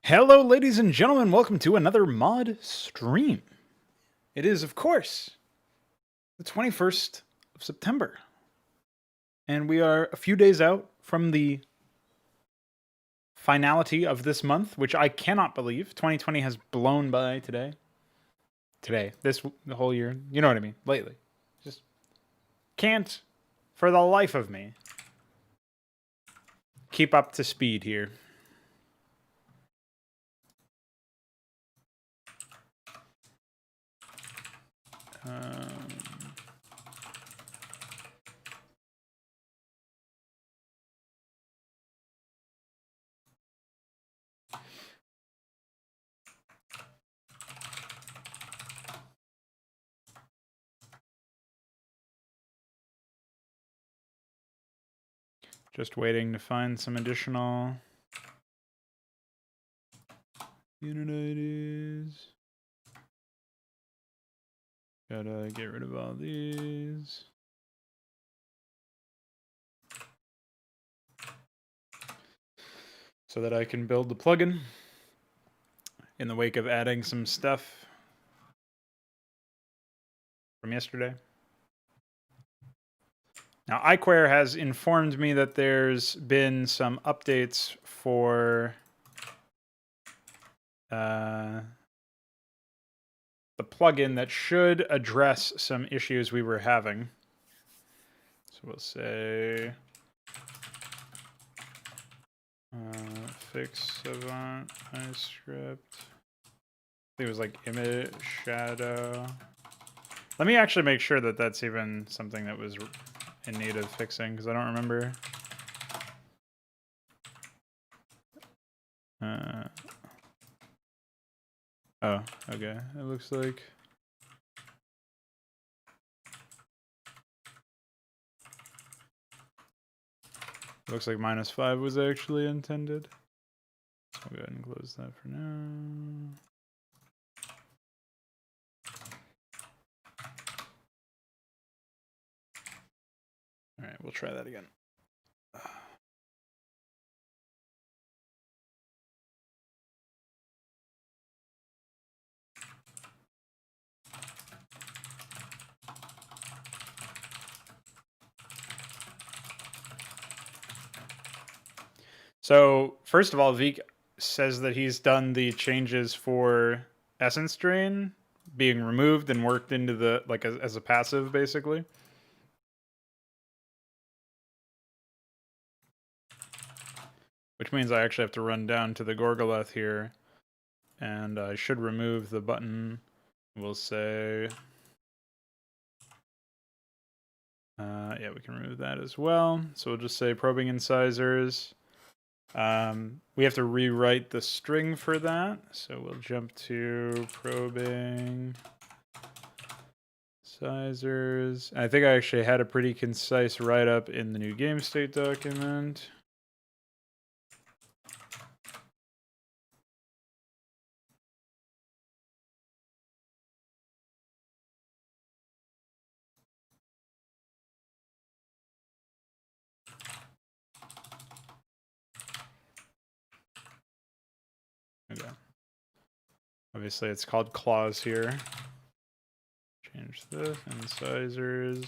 Hello, ladies and gentlemen. Welcome to another mod stream. It is, of course, the 21st of September. And we are a few days out from the finality of this month, which I cannot believe. 2020 has blown by today. The whole year. You know what I mean? Lately. Just can't, for the life of me, keep up to speed here. Just waiting to find some additional unit IDs. Gotta get rid of all these. So that I can build the plugin in the wake of adding some stuff from yesterday. Now, iQuare has informed me that there's been some updates for the plugin that should address some issues we were having. So we'll say fix savant iScript. I think it was like image shadow. Let me actually make sure that that's even something that was in need of fixing, because I don't remember. Oh, okay. It looks like -5 was actually intended. So I'll go ahead and close that for now. All right, we'll try that again. So, first of all, Veek says that he's done the changes for Essence Drain being removed and worked into the, like, as a passive, basically. Which means I actually have to run down to the Gorgoleth here, and I should remove the button. We'll say... yeah, we can remove that as well. So we'll just say probing incisors. We have to rewrite the string for that. So we'll jump to probing incisors. I think I actually had a pretty concise write-up in the new game state document. Okay. Obviously, it's called clause here. Change this, incisors.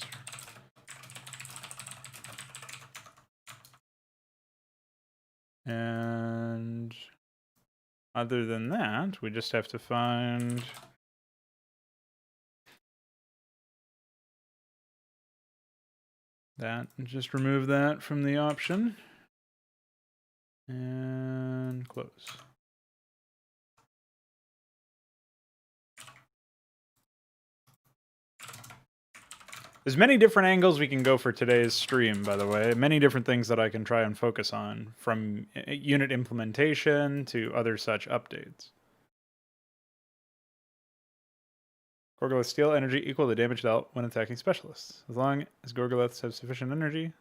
And other than that, we just have to find that and just remove that from the option. And close. There's many different angles we can go for today's stream, by the way. Many different things that I can try and focus on, from unit implementation to other such updates. Gorgoleth steal energy equal to the damage dealt when attacking specialists. As long as Gorgoleths have sufficient energy.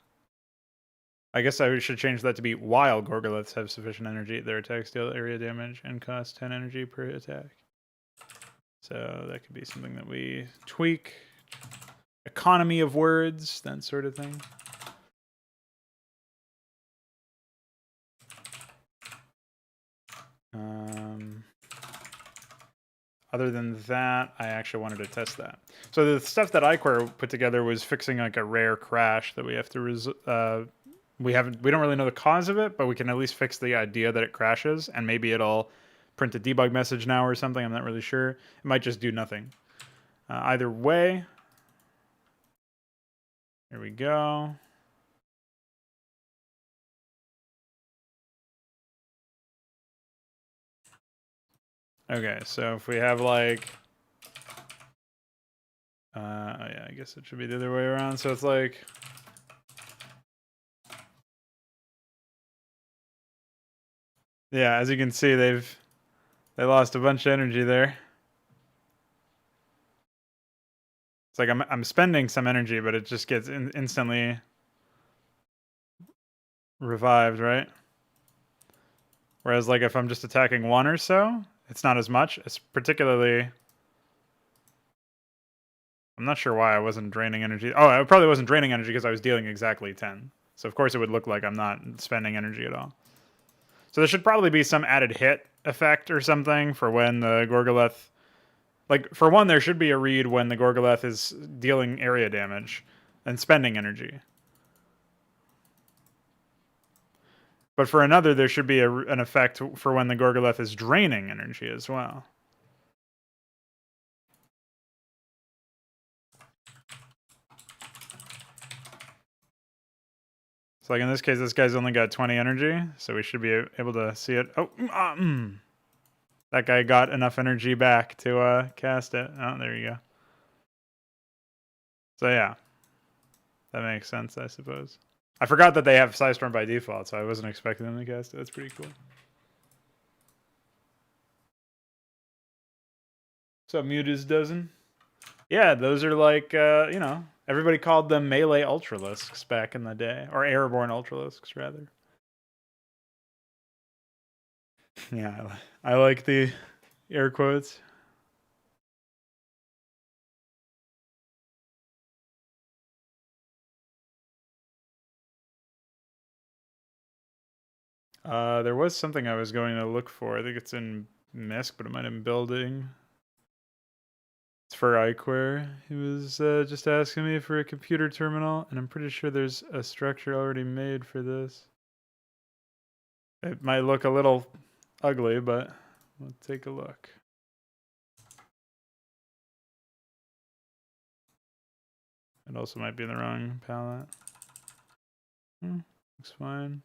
I guess I should change that to be while Gorgoleths have sufficient energy, their attacks deal area damage and cost 10 energy per attack. So that could be something that we tweak. Economy of words, that sort of thing. Other than that, I actually wanted to test that. So the stuff that iQuare put together was fixing like a rare crash that we have to we don't really know the cause of it, but we can at least fix the idea that it crashes, and maybe it'll print a debug message now or something. I'm not really sure. It might just do nothing. Either way, here we go. Okay, so if we have like, oh yeah, I guess it should be the other way around. So it's like, yeah, as you can see, they lost a bunch of energy there. It's like I'm spending some energy, but it just gets instantly revived, right? Whereas like if I'm just attacking one or so, it's not as much. It's particularly, I'm not sure why I wasn't draining energy. Oh, I probably wasn't draining energy because I was dealing exactly 10. So of course it would look like I'm not spending energy at all. So there should probably be some added hit effect or something for when the Gorgoleth, like for one, there should be a read when the Gorgoleth is dealing area damage and spending energy. But for another, there should be an effect for when the Gorgoleth is draining energy as well. So like in this case, this guy's only got 20 energy, so we should be able to see it. Oh, that guy got enough energy back to cast it. Oh, there you go. So yeah, that makes sense, I suppose. I forgot that they have Psystorm by default, so I wasn't expecting them to cast it. That's pretty cool. So Mutas dozen. Yeah, those are like, you know, everybody called them melee ultralisks back in the day, or airborne ultralisks rather. Yeah, I like the air quotes. There was something I was going to look for. I think it's in MISC, but it might have been building. It's for iQuare. He was just asking me for a computer terminal, and I'm pretty sure there's a structure already made for this. It might look a little ugly, but we'll take a look. It also might be in the wrong palette. Looks fine.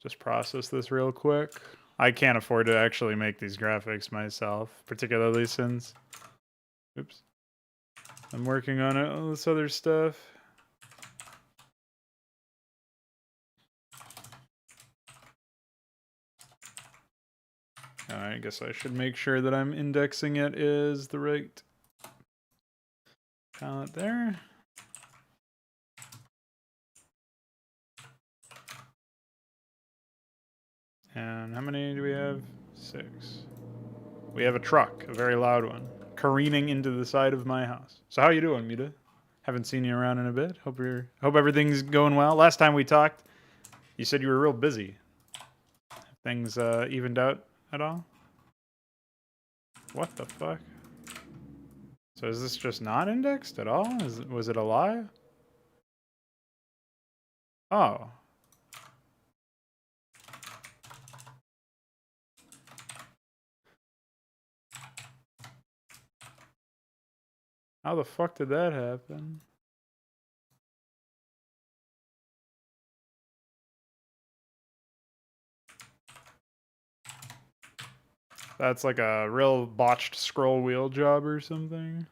Just process this real quick. I can't afford to actually make these graphics myself, particularly since, oops, I'm working on all this other stuff. I guess I should make sure that I'm indexing it is the right palette there. And how many do we have? 6. We have a truck, a very loud one, careening into the side of my house. So how you doing, Muta? Haven't seen you around in a bit. Hope everything's going well. Last time we talked, you said you were real busy. Things evened out at all? What the fuck? So is this just not indexed at all? Was it a lie? Oh. How the fuck did that happen? That's like a real botched scroll wheel job or something.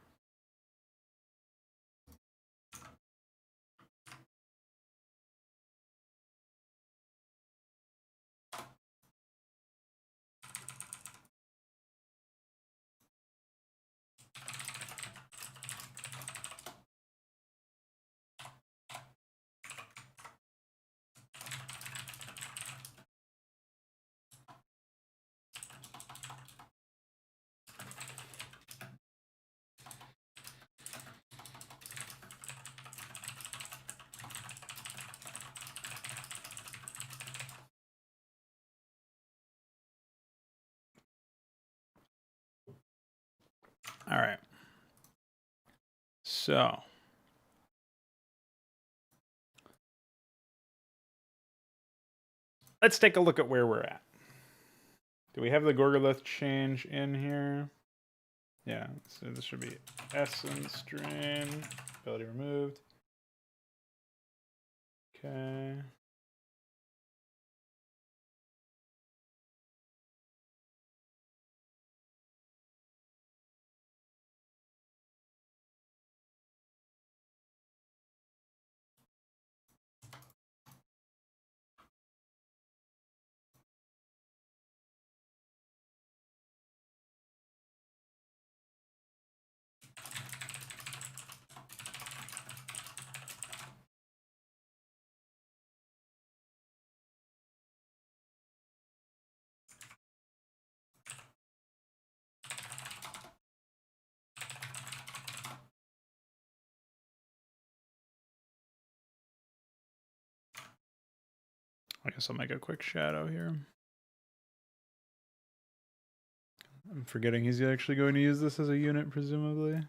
All right. So let's take a look at where we're at. Do we have the Gorgolith change in here? Yeah, so this should be essence string, ability removed. Okay. I guess I'll make a quick shadow here. I'm forgetting he's actually going to use this as a unit, presumably.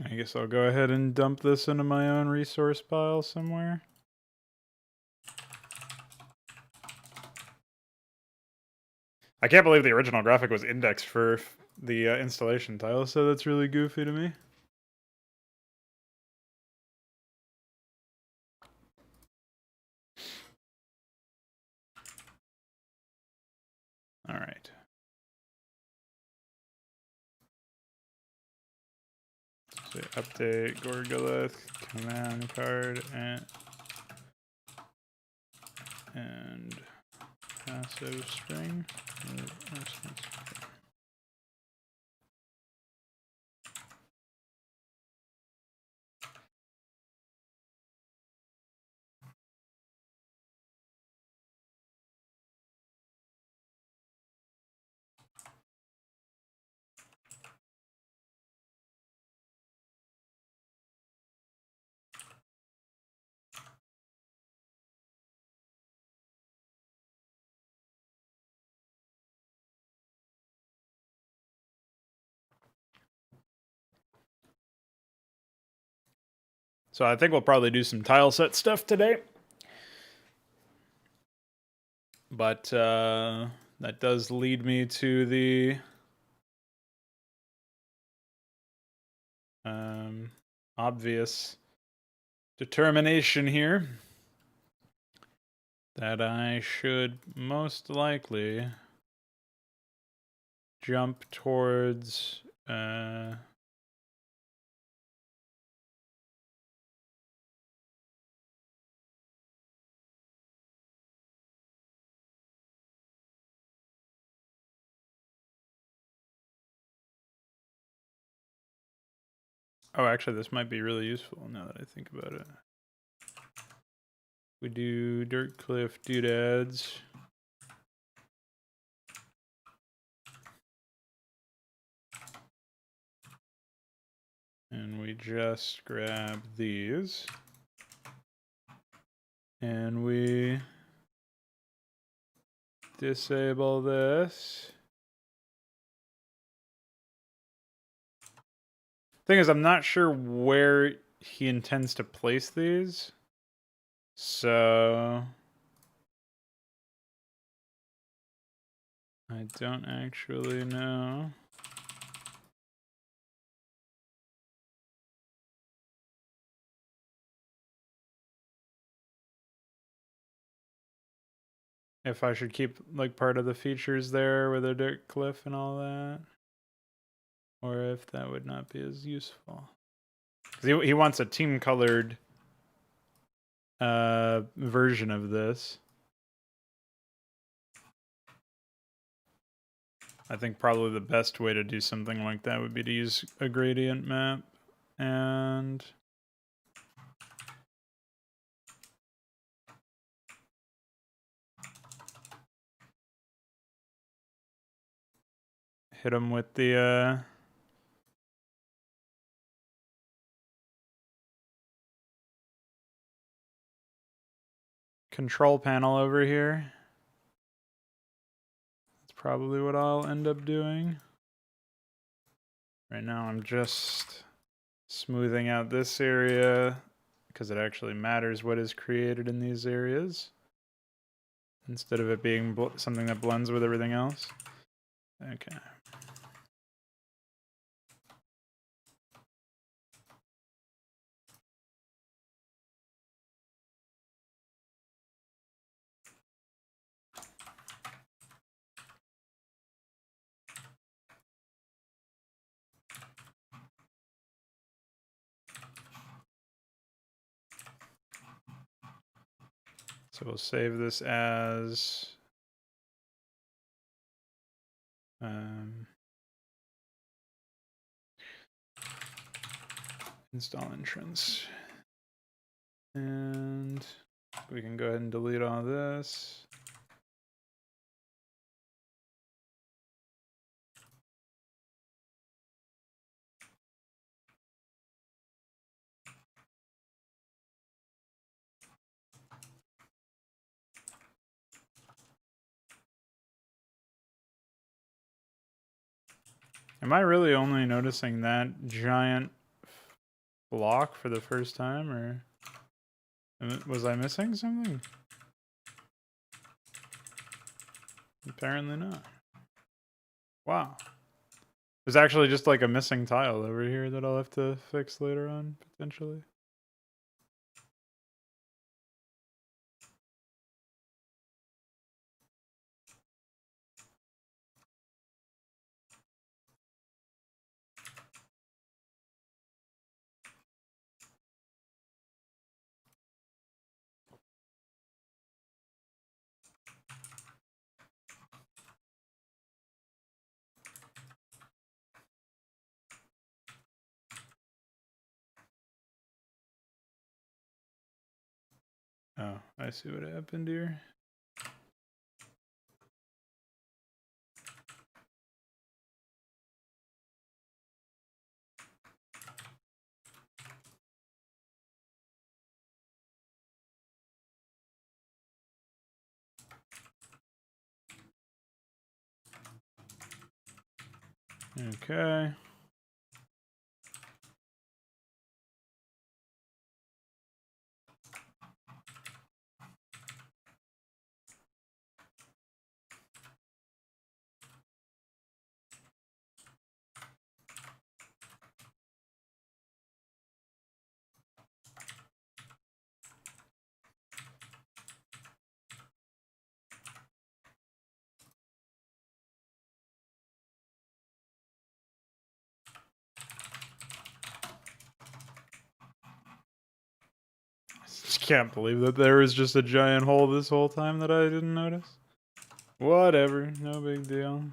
I guess I'll go ahead and dump this into my own resource pile somewhere. I can't believe the original graphic was indexed for the installation tile, so that's really goofy to me. All right. So update Gorgolith command card and passive string. So I think we'll probably do some tile set stuff today. But that does lead me to the obvious determination here that I should most likely jump towards Oh, actually, this might be really useful now that I think about it. We do dirt cliff doodads. And we just grab these. And we disable this. Thing is, I'm not sure where he intends to place these. So I don't actually know. If I should keep like part of the features there with a dirt cliff and all that. Or if that would not be as useful. He wants a team colored version of this. I think probably the best way to do something like that would be to use a gradient map and hit them with the control panel over here. That's probably what I'll end up doing. Right now I'm just smoothing out this area because it actually matters what is created in these areas instead of it being something that blends with everything else. Okay. So we'll save this as install entrance. And we can go ahead and delete all this. Am I really only noticing that giant block for the first time, or was I missing something? Apparently not. Wow. There's actually just like a missing tile over here that I'll have to fix later on, potentially. Oh, I see what happened here. Okay. Just can't believe that there was just a giant hole this whole time that I didn't notice. Whatever, no big deal.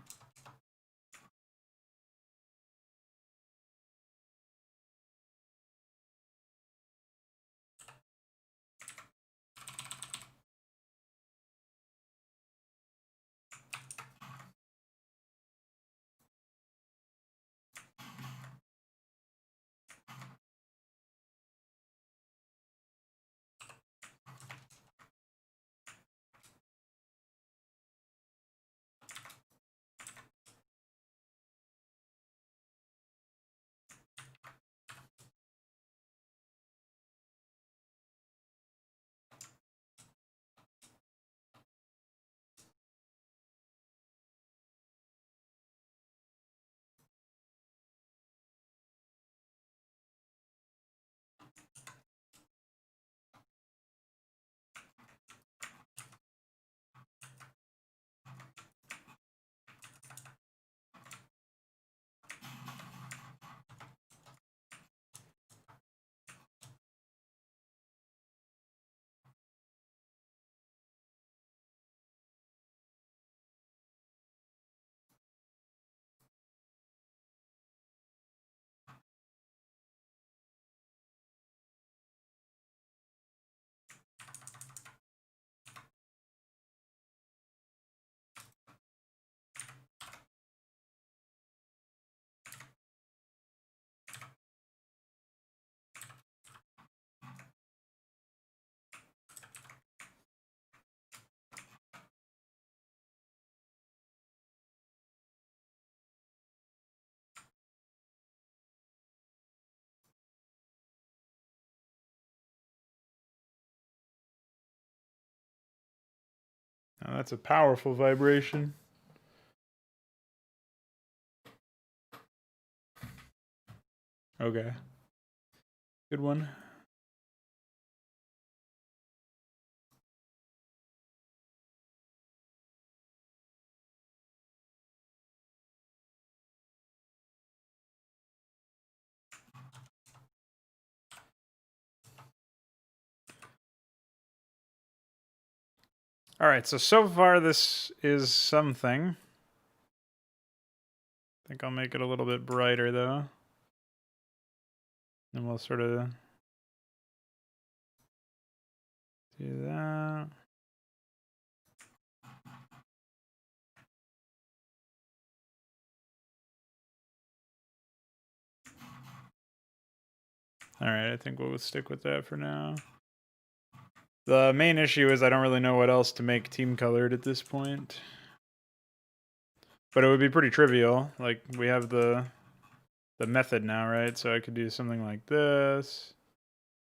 Now that's a powerful vibration. Okay. Good one. All right, so far this is something. I think I'll make it a little bit brighter though. And we'll sort of do that. All right, I think we'll stick with that for now. The main issue is I don't really know what else to make team colored at this point. But it would be pretty trivial. Like, we have the method now, right? So I could do something like this.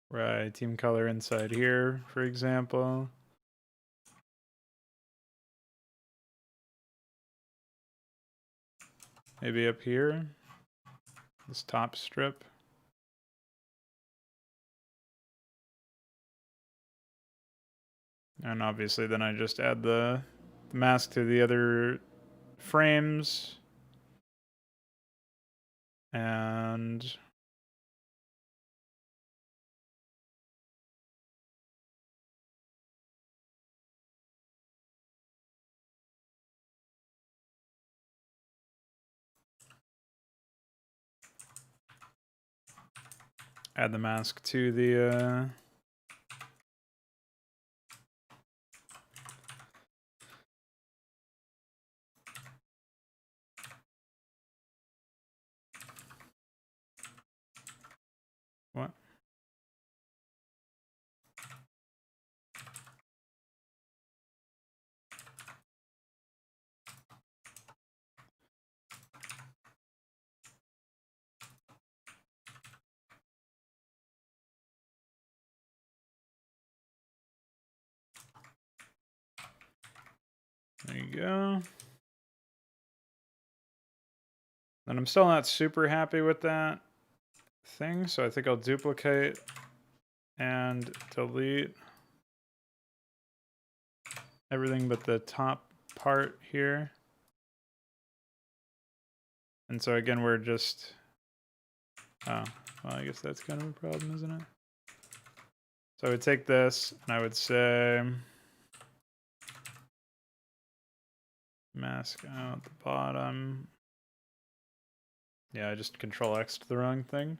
Right, team color inside here, for example. Maybe up here, this top strip. And obviously then I just add the mask to the other frames. And add the mask to the what? There you go. And I'm still not super happy with that thing, so I think I'll duplicate and delete everything but the top part here. And so again, we're just, oh, well, I guess that's kind of a problem, isn't it? So I would take this and I would say mask out the bottom. Yeah, I just Control X to the wrong thing.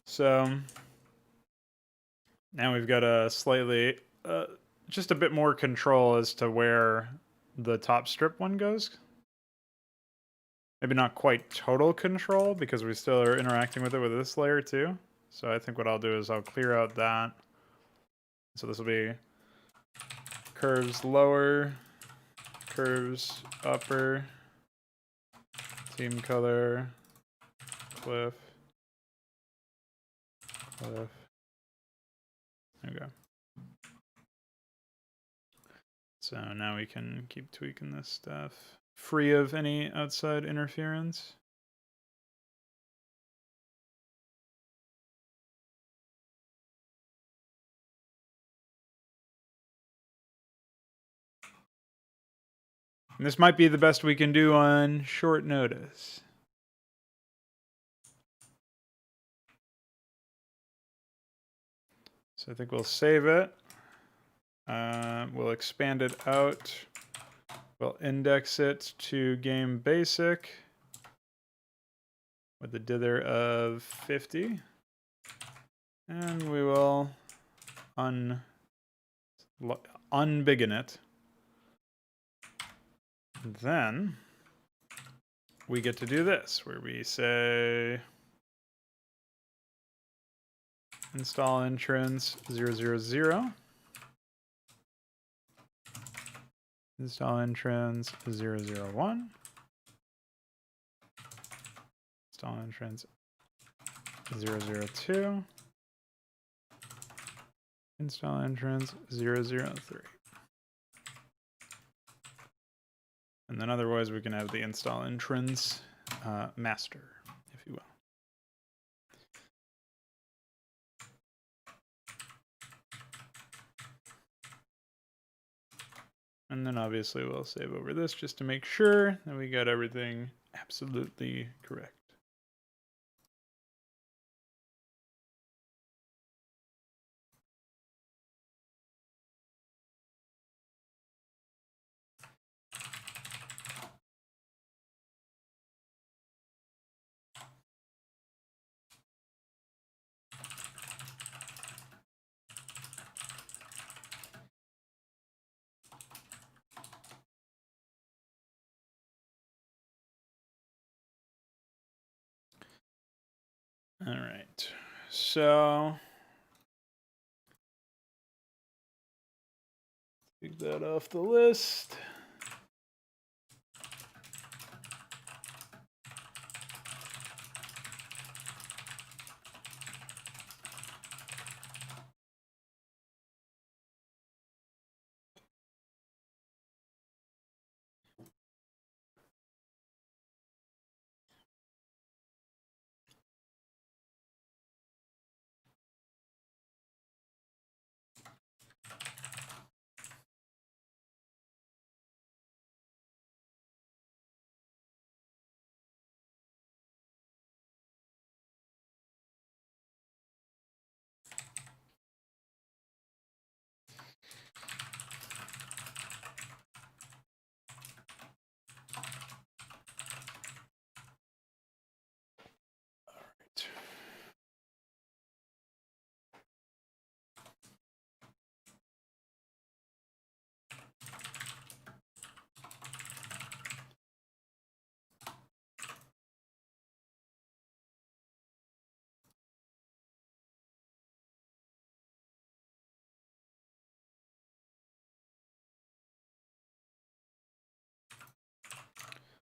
So now we've got a slightly, just a bit more control as to where the top strip one goes. Maybe not quite total control because we still are interacting with it with this layer too. So I think what I'll do is I'll clear out that. So this will be curves lower, curves upper, team color, cliff, cliff. There we go. So now we can keep tweaking this stuff, free of any outside interference. And this might be the best we can do on short notice. So I think we'll save it. We'll expand it out. We'll index it to game basic with a dither of 50. And we will unbiggen it. And then we get to do this, where we say install entrance 000. Install entrance 001. Install entrance 002. Install entrance 003. And then otherwise we can have the install entrance master, if you will. And then obviously we'll save over this just to make sure that we got everything absolutely correct. All right, so take that off the list.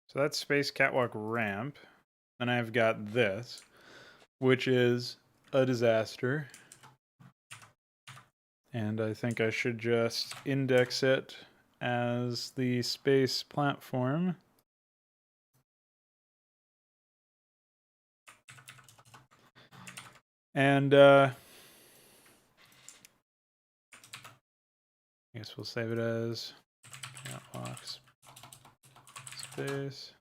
So that's Space Catwalk Ramp. And I've got this, which is a disaster. And I think I should just index it as the space platform. And I guess we'll save it as catwalks space.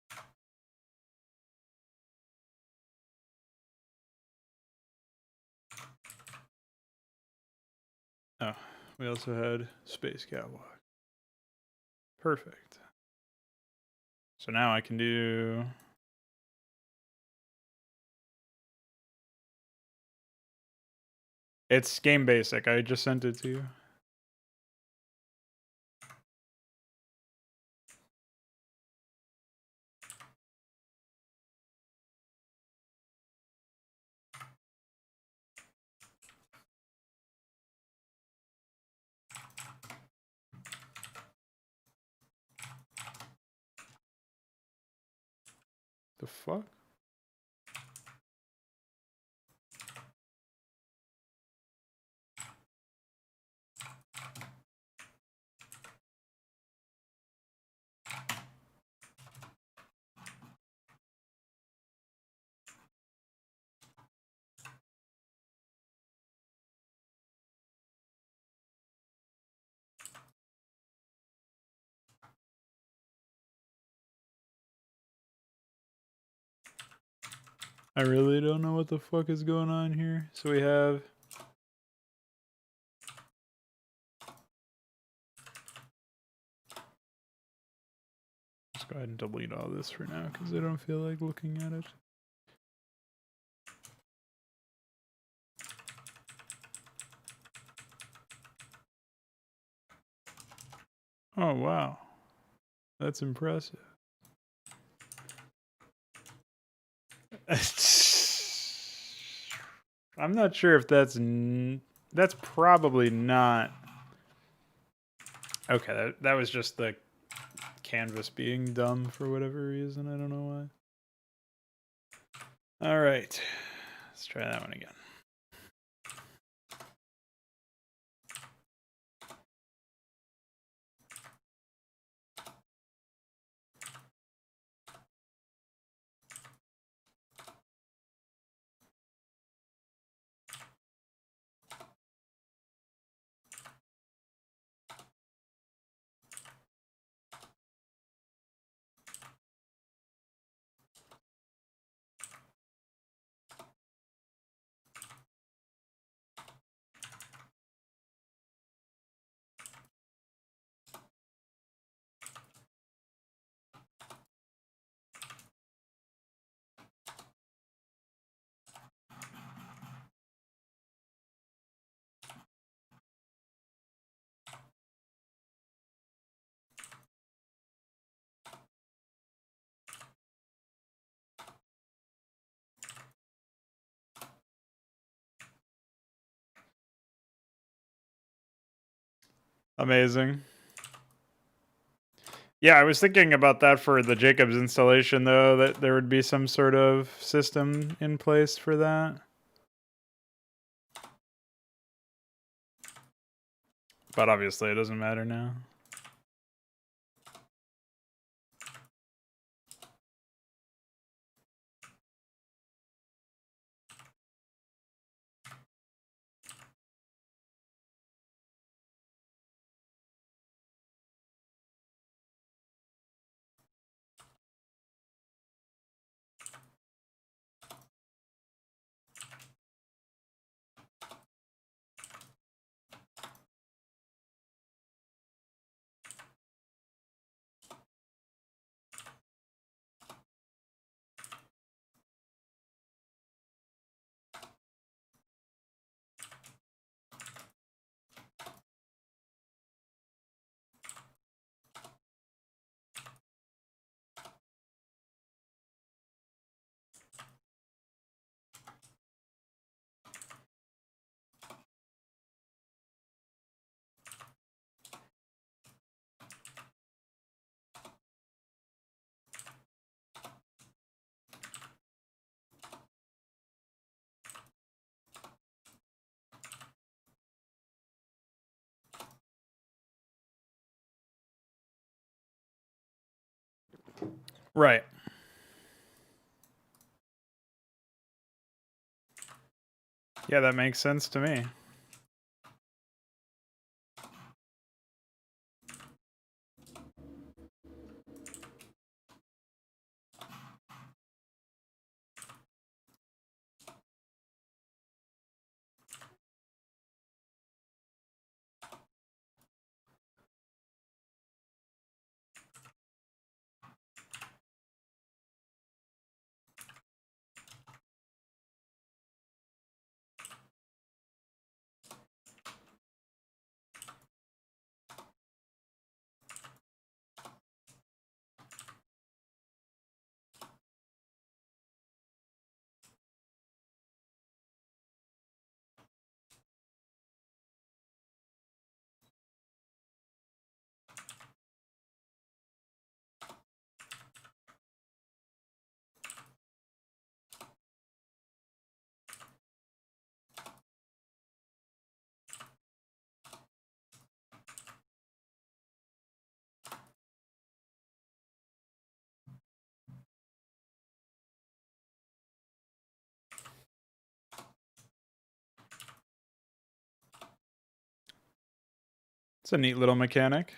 Oh, we also had space catwalk. Perfect. So now I can do... It's game basic. I just sent it to you. The fuck? I really don't know what the fuck is going on here. So we have... Let's go ahead and delete all this for now because I don't feel like looking at it. Oh, wow. That's impressive. I'm not sure if that's... That's probably not... Okay, that was just the canvas being dumb for whatever reason. I don't know why. All right. Let's try that one again. Amazing. Yeah, I was thinking about that for the Jacobs installation, though, that there would be some sort of system in place for that. But obviously, it doesn't matter now. Right. Yeah, that makes sense to me. It's a neat little mechanic.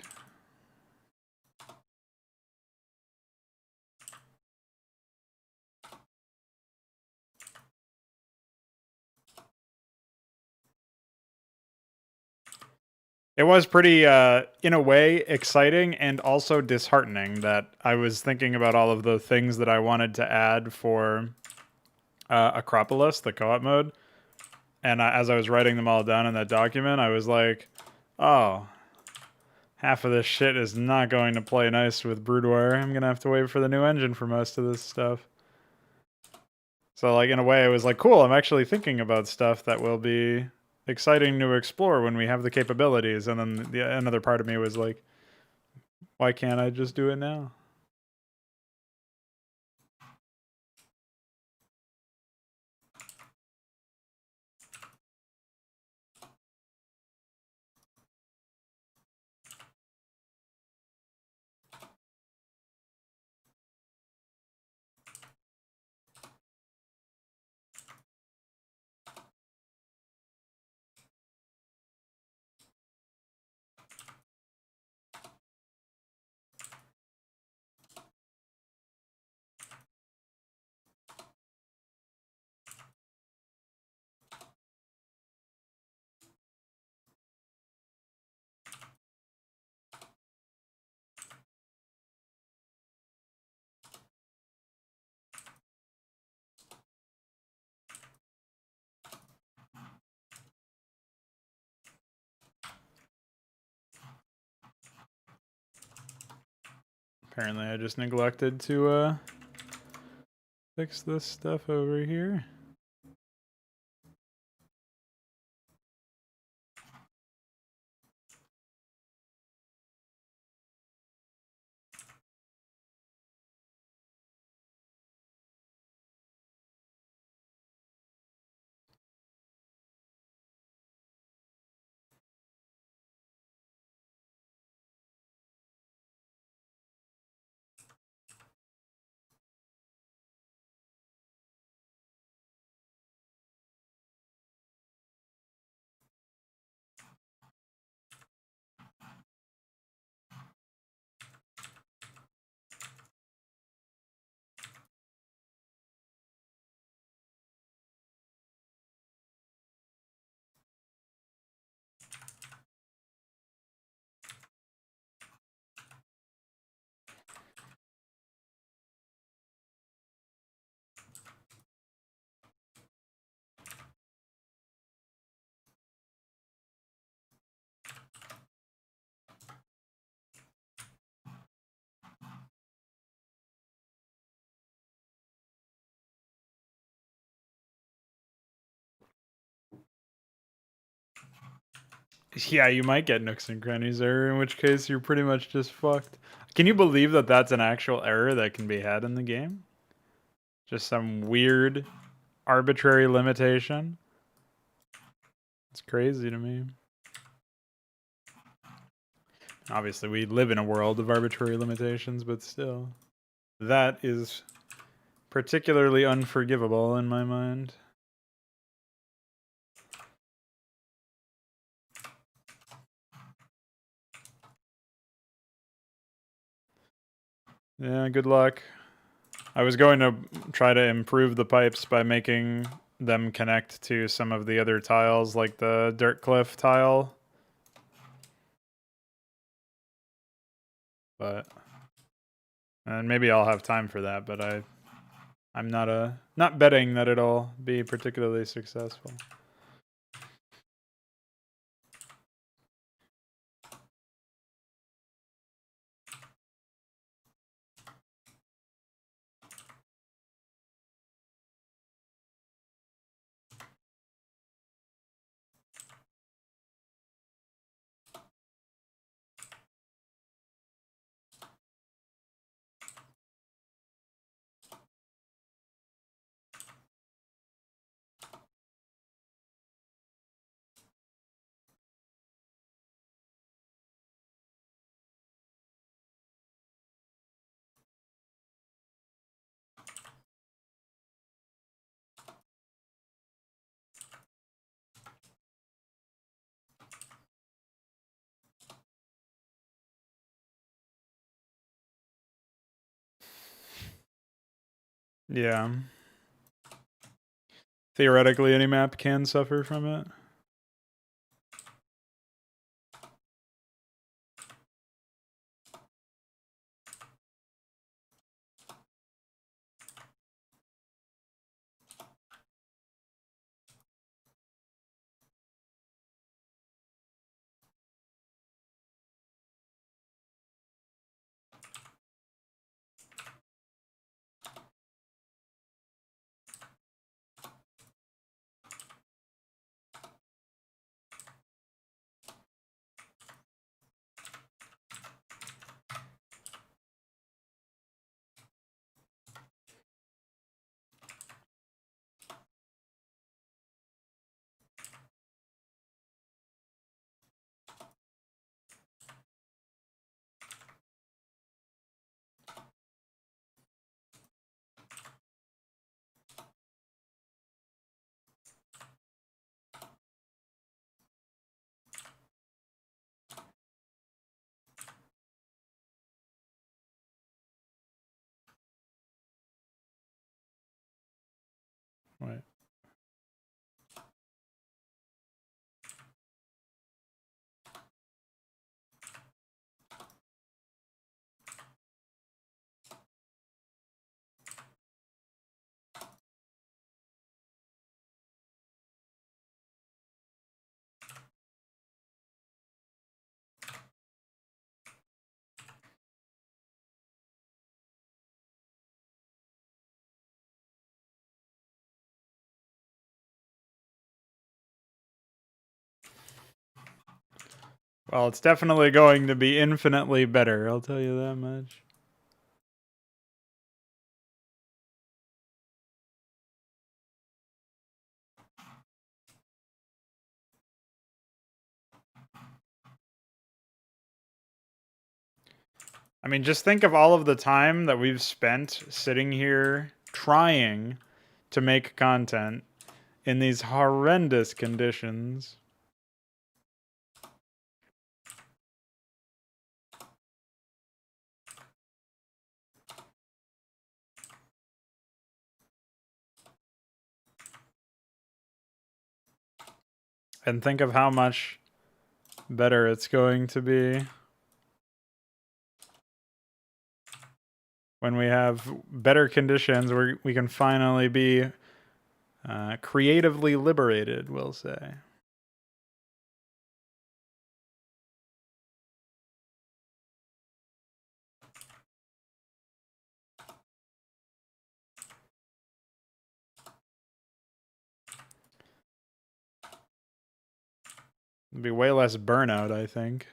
It was pretty, in a way, exciting and also disheartening that I was thinking about all of the things that I wanted to add for Acropolis, the co-op mode. And as I was writing them all down in that document, I was like, oh, half of this shit is not going to play nice with Broodware. I'm going to have to wait for the new engine for most of this stuff. So, like, in a way, it was like, cool, I'm actually thinking about stuff that will be exciting to explore when we have the capabilities. And then another part of me was like, why can't I just do it now? Apparently, I just neglected to fix this stuff over here. Yeah, you might get nooks and crannies error, in which case you're pretty much just fucked. Can you believe that that's an actual error that can be had in the game? Just some weird, arbitrary limitation. It's crazy to me. Obviously, we live in a world of arbitrary limitations, but still. That is particularly unforgivable in my mind. Yeah, good luck. I was going to try to improve the pipes by making them connect to some of the other tiles, like the dirt cliff tile. But and maybe I'll have time for that, but I'm not betting that it'll be particularly successful. Yeah. Theoretically, any map can suffer from it. Wait. Well, it's definitely going to be infinitely better, I'll tell you that much. I mean, just think of all of the time that we've spent sitting here trying to make content in these horrendous conditions. And think of how much better it's going to be when we have better conditions where we can finally be creatively liberated, we'll say. It'd be way less burnout, I think.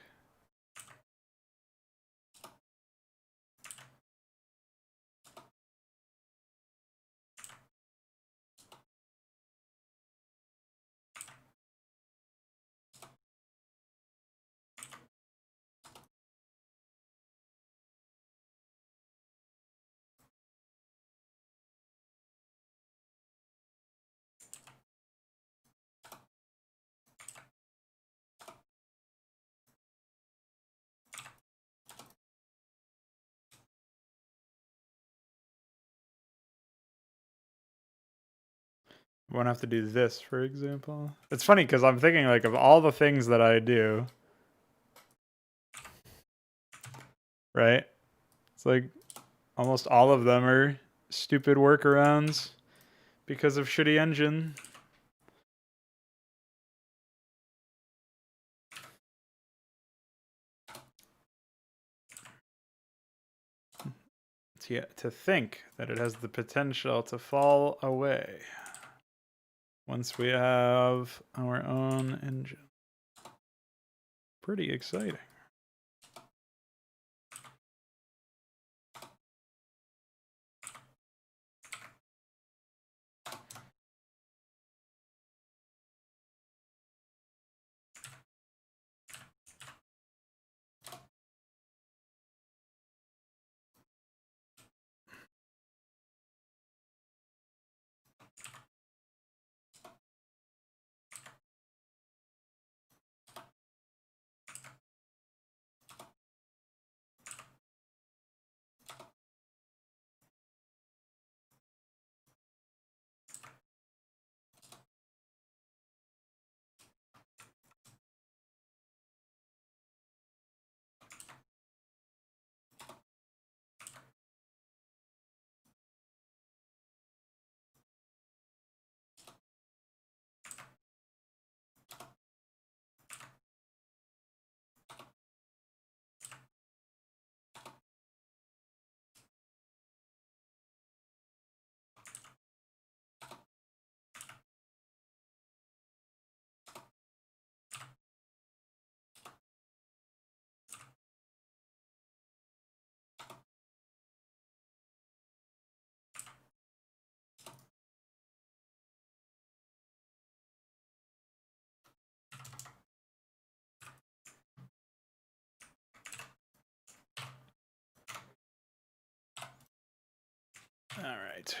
Won't have to do this, for example. It's funny because I'm thinking like of all the things that I do, right? It's like almost all of them are stupid workarounds because of shitty engine. To think that it has the potential to fall away once we have our own engine. Pretty exciting. All right.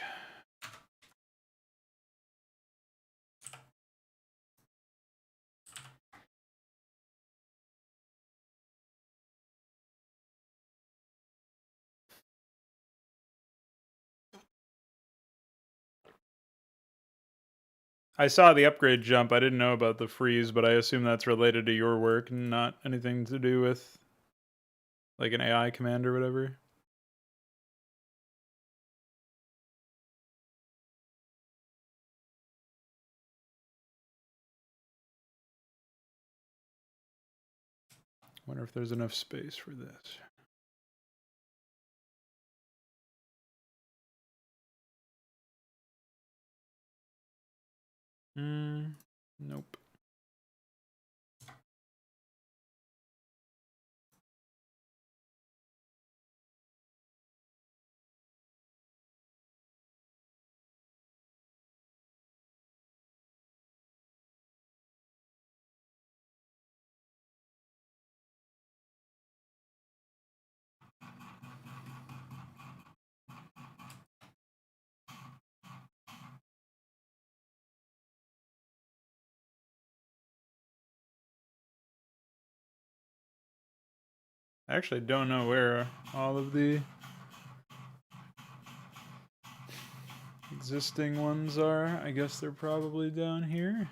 I saw the upgrade jump. I didn't know about the freeze, but I assume that's related to your work and not anything to do with like an AI command or whatever. Wonder if there's enough space for this. Nope. I actually don't know where all of the existing ones are. I guess they're probably down here.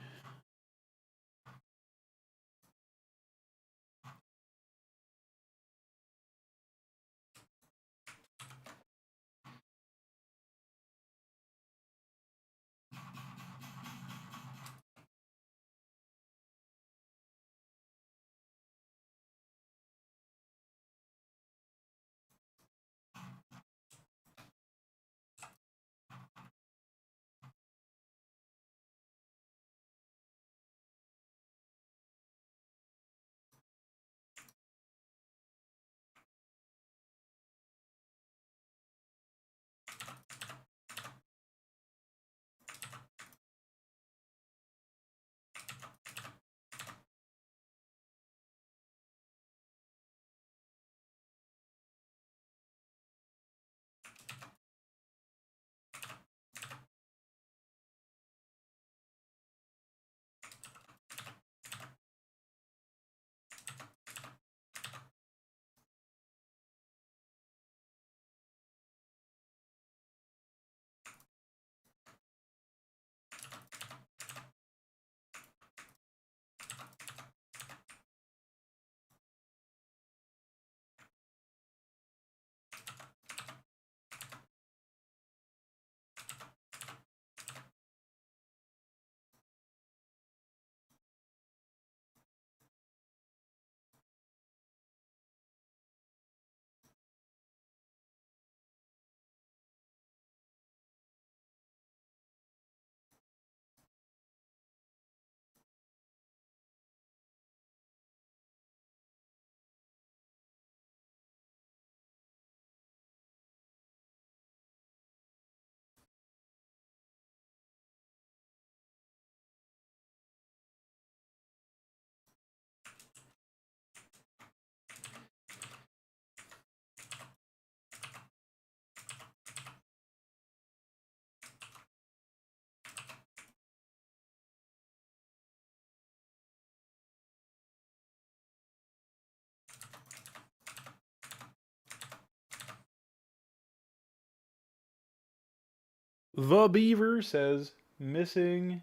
The Beaver says missing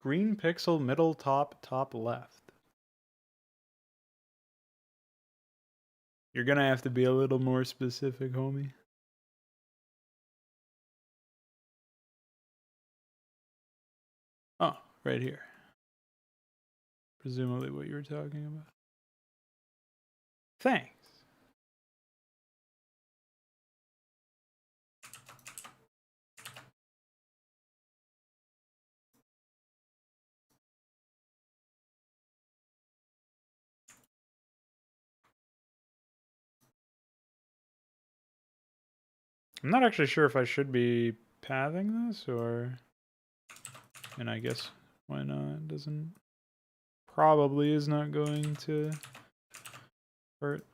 green pixel middle top left. You're gonna have to be a little more specific, homie. Oh, right here. Presumably what you were talking about. Thanks. I'm not actually sure if I should be pathing this or... And I guess why not? It doesn't... Probably is not going to hurt.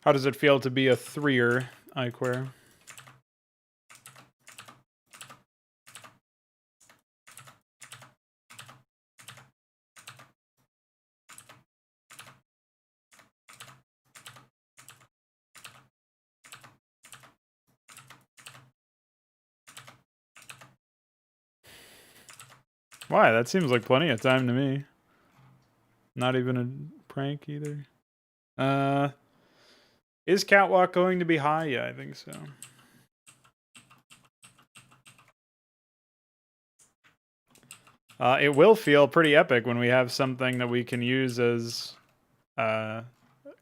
How does it feel to be a 3-er, Iquare? Why? That seems like plenty of time to me. Not even a prank either. Is Catwalk going to be high? Yeah, I think so. It will feel pretty epic when we have something that we can use as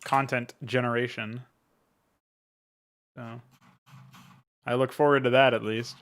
content generation. So I look forward to that at least.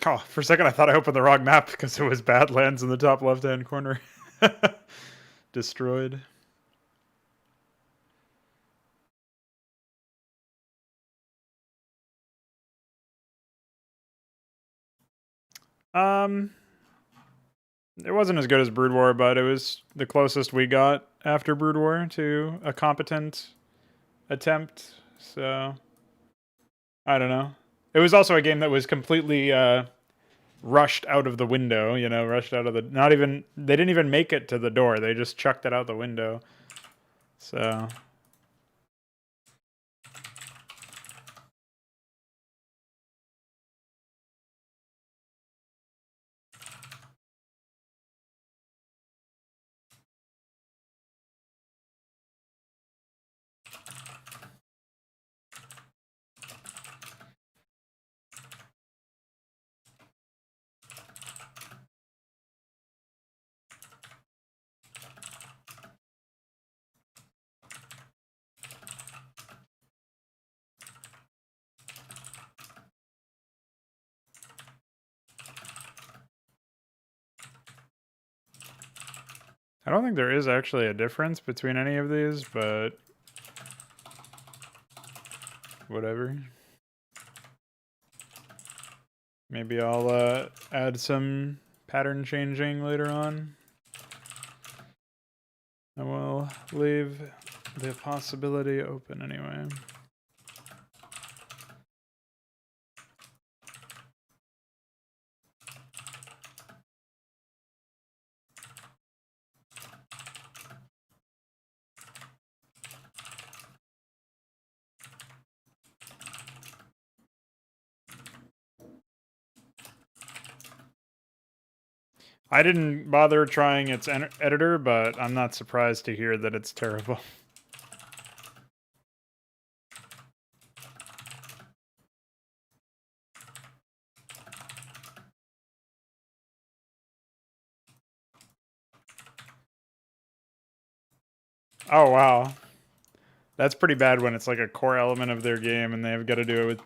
Oh, for a second I thought I opened the wrong map because it was Badlands in the top left-hand corner. Destroyed. It wasn't as good as Brood War, but it was the closest we got after Brood War to a competent attempt. So I don't know. It was also a game that was completely rushed out of the window, you know, rushed out of the... Not even... They didn't even make it to the door. They just chucked it out the window. So... I don't think there is actually a difference between any of these, but whatever. Maybe I'll add some pattern changing later on. I will leave the possibility open anyway. I didn't bother trying its editor, but I'm not surprised to hear that it's terrible. Oh, wow. That's pretty bad when it's like a core element of their game and they've got to do it with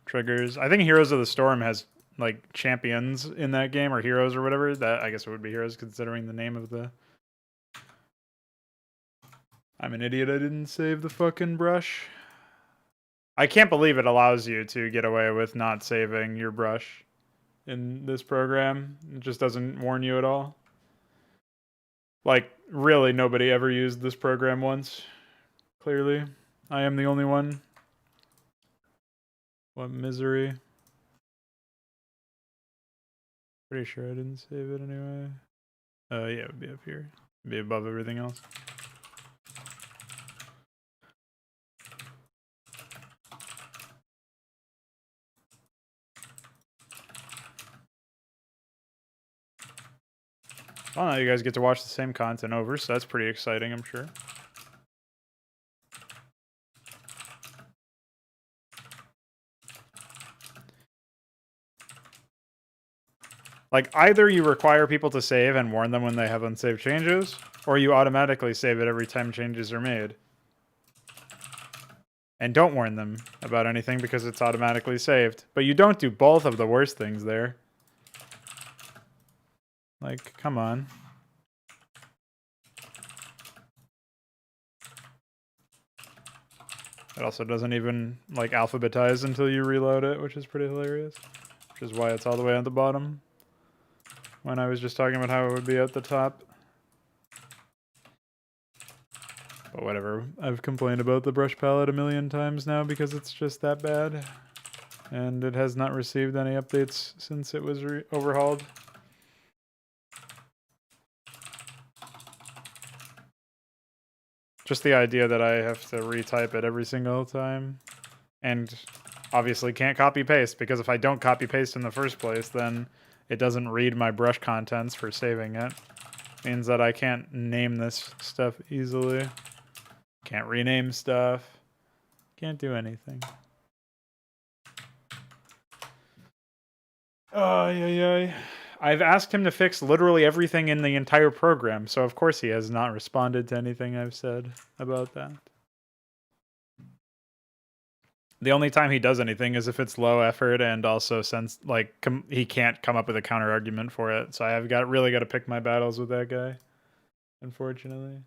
triggers. I think Heroes of the Storm has like champions in that game, or heroes or whatever. That I guess it would be heroes considering the name of the... I'm an idiot, I didn't save the fucking brush. I can't believe it allows you to get away with not saving your brush in this program. It just doesn't warn you at all. Like, really, nobody ever used this program once. Clearly. I am the only one. What misery. Pretty sure I didn't save it anyway. Yeah, it would be up here. It'd be above everything else. Well, now you guys get to watch the same content over, so that's pretty exciting, I'm sure. Like, either you require people to save and warn them when they have unsaved changes, or you automatically save it every time changes are made. And don't warn them about anything because it's automatically saved. But you don't do both of the worst things there. Like, come on. It also doesn't even, like, alphabetize until you reload it, which is pretty hilarious. Which is why it's all the way at the bottom. When I was just talking about how it would be at the top. But whatever. I've complained about the brush palette a million times now because it's just that bad. And it has not received any updates since it was overhauled. Just the idea that I have to retype it every single time. And obviously can't copy paste, because if I don't copy paste in the first place, then it doesn't read my brush contents for saving it. Means that I can't name this stuff easily. Can't rename stuff. Can't do anything. Yeah. I've asked him to fix literally everything in the entire program, so of course he has not responded to anything I've said about that. The only time he does anything is if it's low effort, and also since like he can't come up with a counter argument for it. So I've really got to pick my battles with that guy, unfortunately.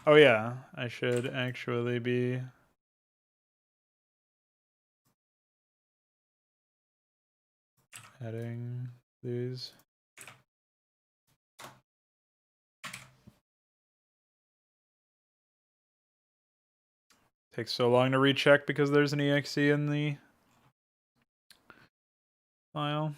Oh yeah, I should actually be adding these. Takes so long to recheck because there's an exe in the file.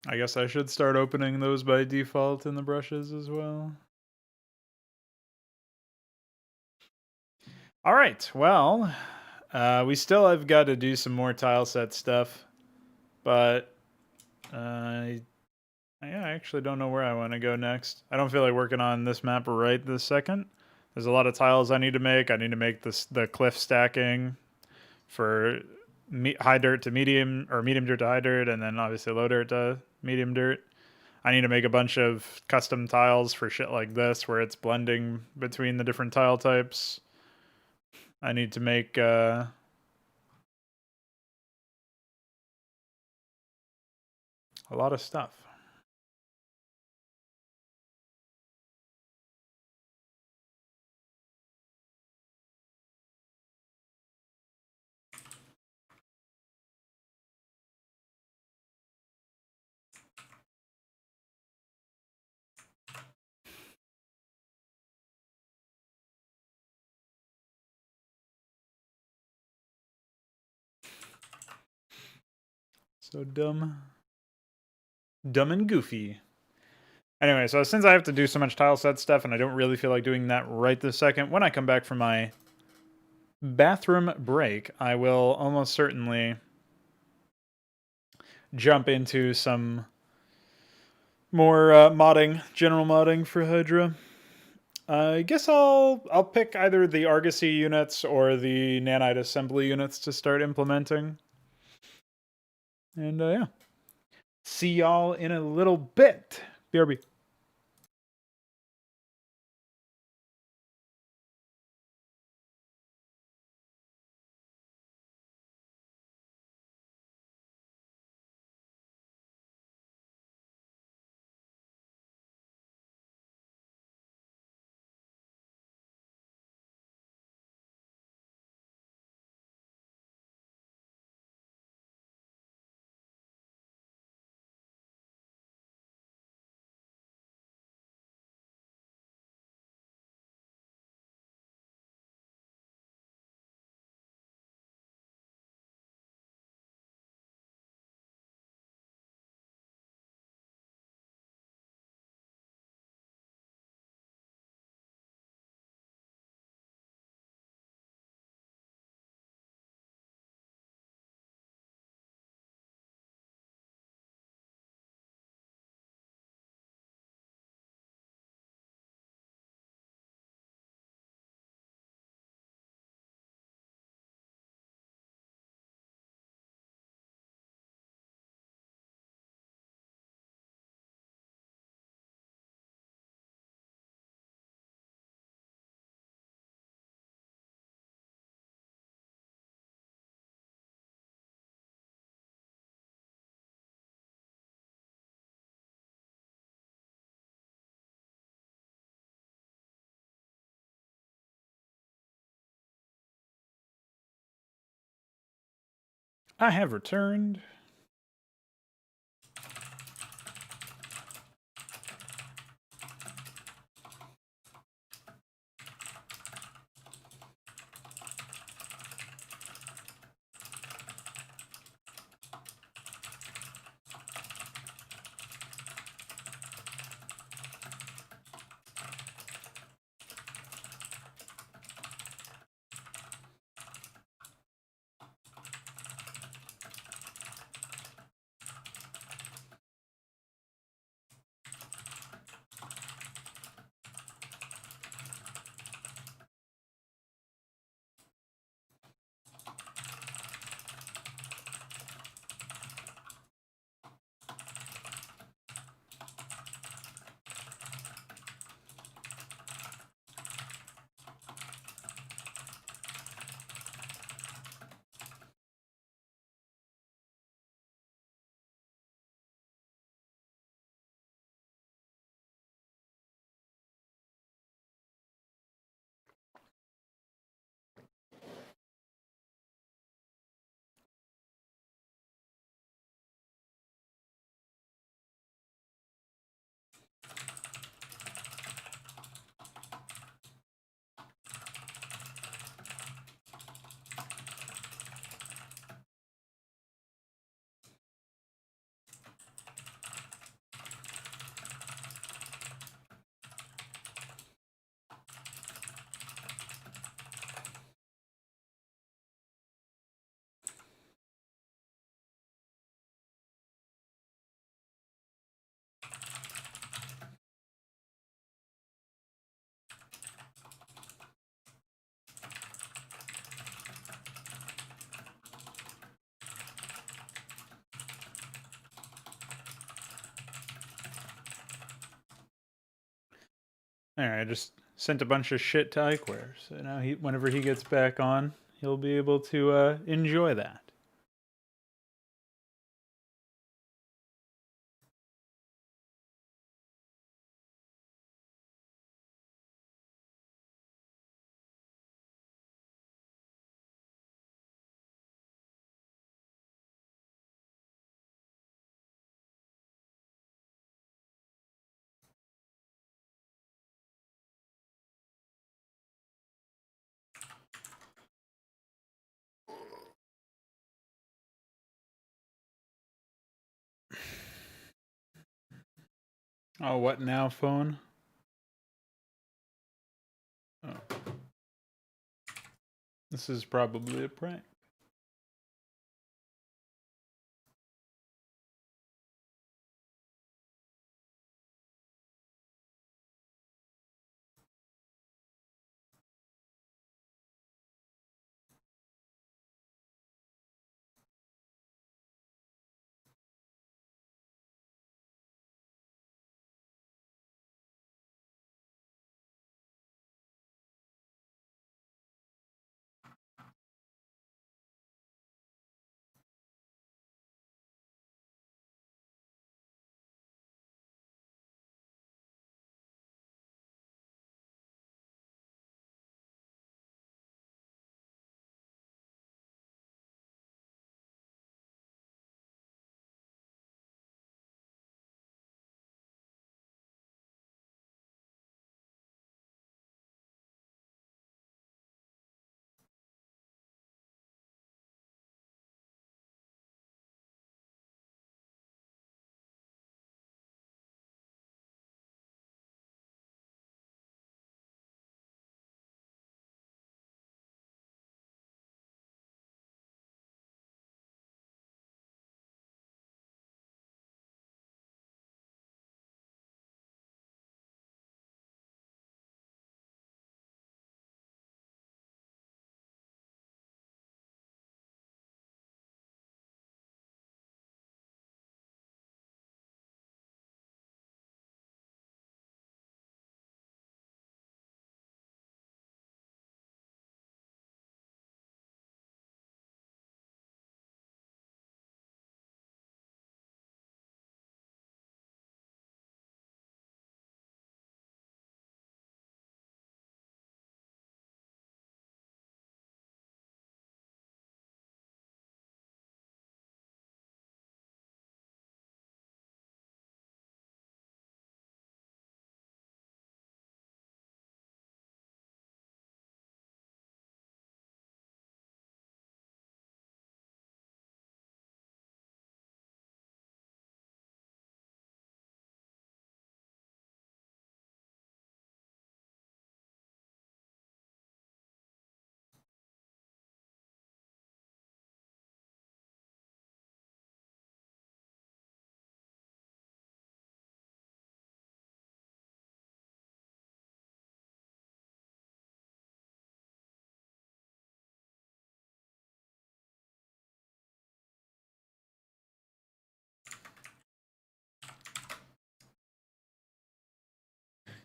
I guess I should start opening those by default in the brushes as well. All right, well, we still have got to do some more tileset stuff, but I actually don't know where I want to go next. I don't feel like working on this map right this second. There's a lot of tiles I need to make. I need to make the cliff stacking for high dirt to medium, or medium dirt to high dirt, and then obviously low dirt to medium dirt. I need to make a bunch of custom tiles for shit like this, where it's blending between the different tile types. I need to make a lot of stuff. So dumb. Dumb and goofy. Anyway, so since I have to do so much tile set stuff and I don't really feel like doing that right this second, when I come back from my bathroom break, I will almost certainly jump into some more modding, general modding for HYDRA. I guess I'll pick either the Argosy units or the nanite assembly units to start implementing. And yeah. See y'all in a little bit. BRB. I have returned. Alright, I just sent a bunch of shit to Ikeware, so now whenever he gets back on, he'll be able to enjoy that. Oh, what now, phone? Oh. This is probably a prank.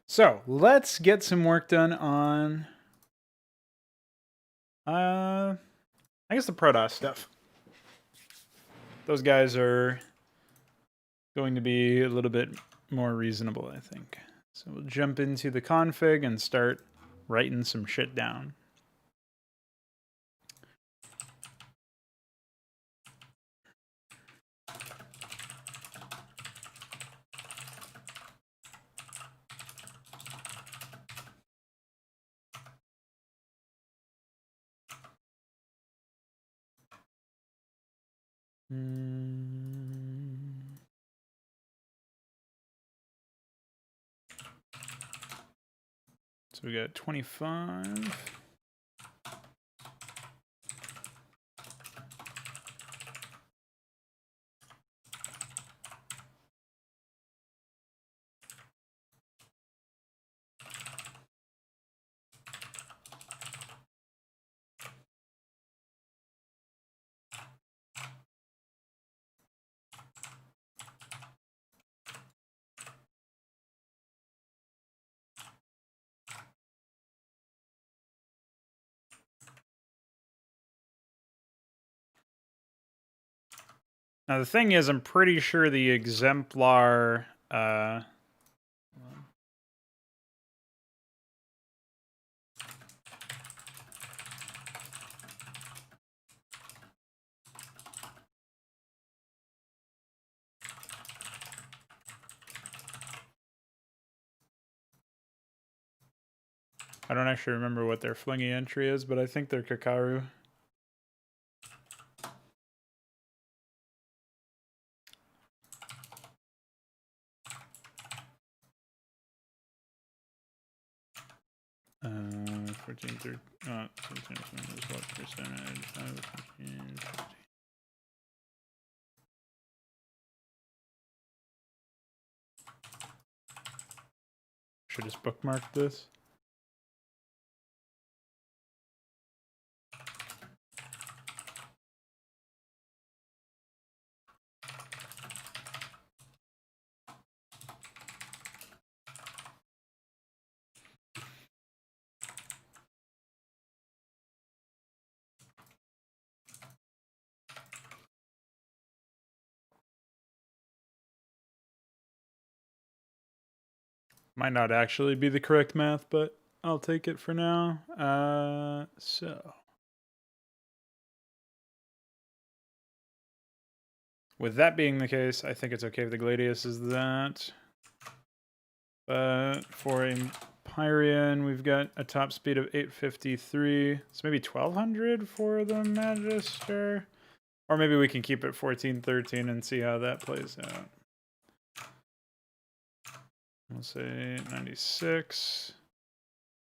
So let's get some work done on, I guess the Protoss stuff. Those guys are going to be a little bit more reasonable, I think. So we'll jump into the config and start writing some shit down. So we got 25. Now the thing is, I'm pretty sure the exemplar, I don't actually remember what their flingy entry is, but I think they're Kakaru. 14, 13, 17 is what percentage? 15, 50. Should just bookmark this. Might not actually be the correct math, but I'll take it for now. So with that being the case, I think it's okay if the Gladius is that. But for Empyrean, we've got a top speed of 853. So maybe 1200 for the Magister. Or maybe we can keep it 1413 and see how that plays out. We'll say 96,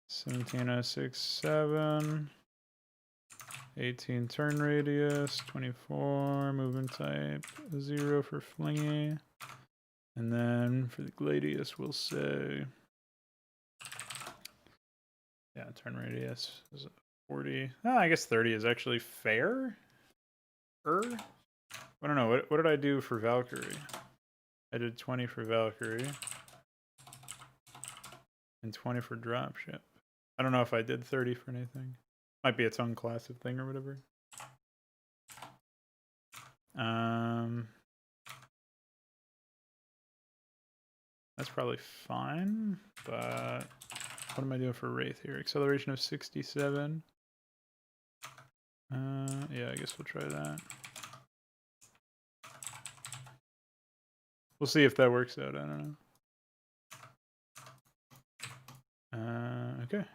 17067, 18 turn radius, 24 movement type, 0 for Flingy. And then for the Gladius, we'll say, yeah, turn radius is 40. Oh, I guess 30 is actually fair. I don't know. What did I do for Valkyrie? I did 20 for Valkyrie. And 20 for dropship. I don't know if I did 30 for anything. Might be its own class of thing or whatever. That's probably fine, but what am I doing for Wraith here? Acceleration of 67. Yeah, I guess we'll try that. We'll see if that works out. I don't know. Okay.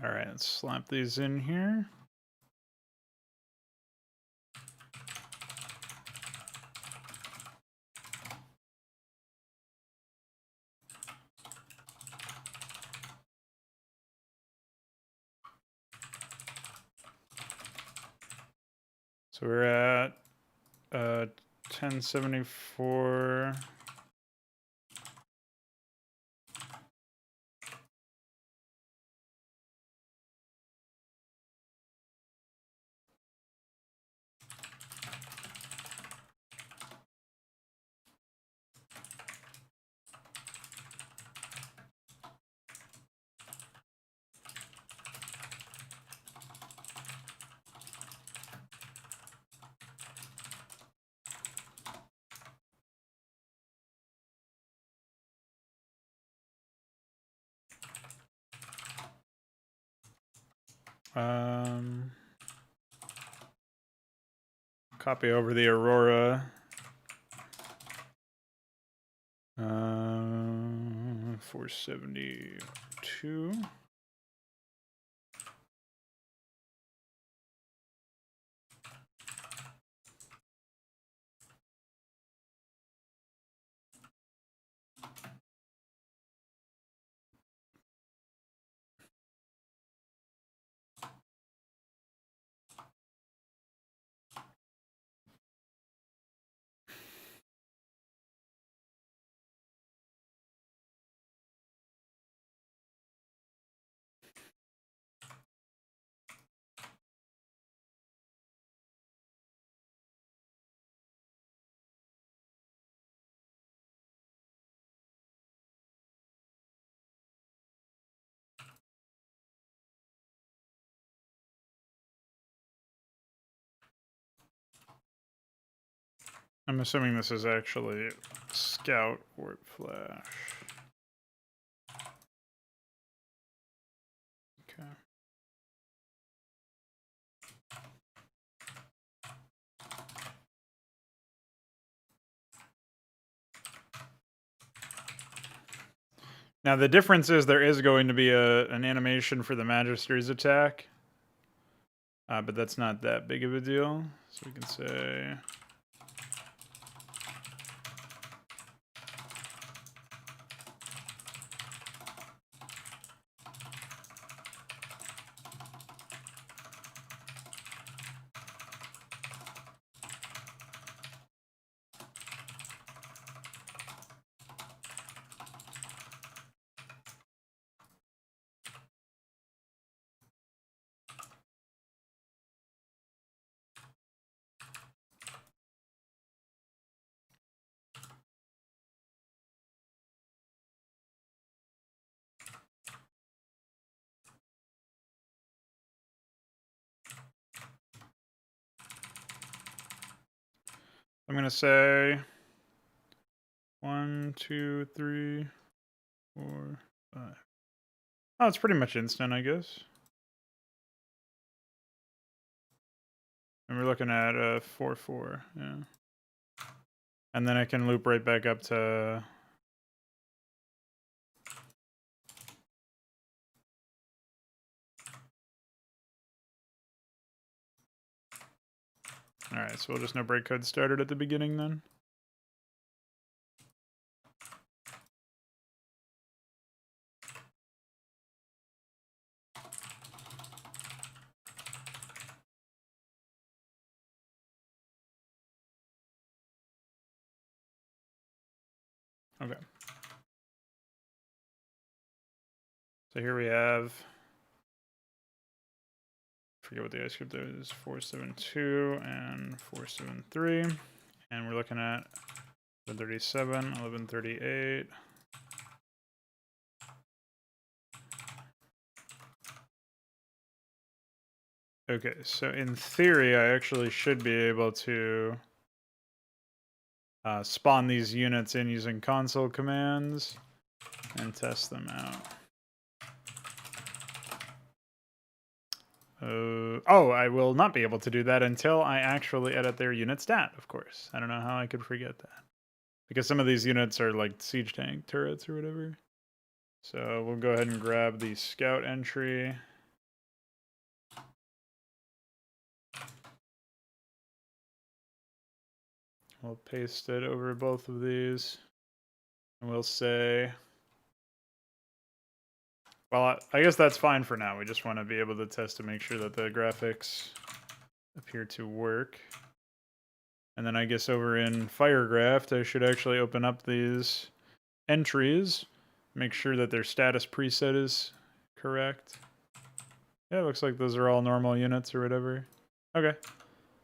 All right, let's slap these in here. So we're at 1074. Copy over the Aurora. 472. I'm assuming this is actually scout warp flash. Okay. Now the difference is there is going to be an animation for the Magister's attack, but that's not that big of a deal. So we can say I'm gonna say 1, 2, 3, 4, 5. Oh, it's pretty much instant, I guess. And we're looking at 4, 4, yeah. And then I can loop right back up to. Alright, so we'll just know break code started at the beginning then. Okay. So here we have, forget what the ice script is, 472 and 473. And we're looking at 1137, 1138. Okay, so in theory, I actually should be able to spawn these units in using console commands and test them out. Oh, I will not be able to do that until I actually edit their unit stat, of course. I don't know how I could forget that. Because some of these units are like siege tank turrets or whatever. So we'll go ahead and grab the scout entry. We'll paste it over both of these. And we'll say, well, I guess that's fine for now. We just want to be able to test to make sure that the graphics appear to work. And then I guess over in Firegraft, I should actually open up these entries, make sure that their status preset is correct. Yeah, it looks like those are all normal units or whatever. Okay.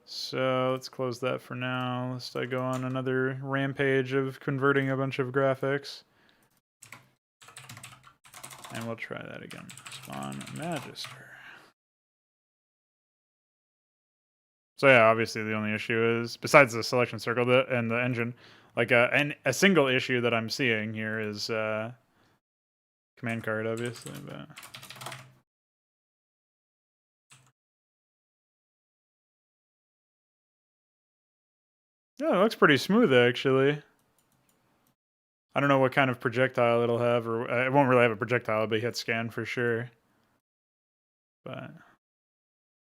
So let's close that for now. Let's go on another rampage of converting a bunch of graphics. And we'll try that again. Spawn Magister. So yeah, obviously the only issue is, besides the selection circle and the engine, like a single issue that I'm seeing here is command card, obviously, but. Yeah, it looks pretty smooth, actually. I don't know what kind of projectile it'll have, or it won't really have a projectile, but hit scan for sure. But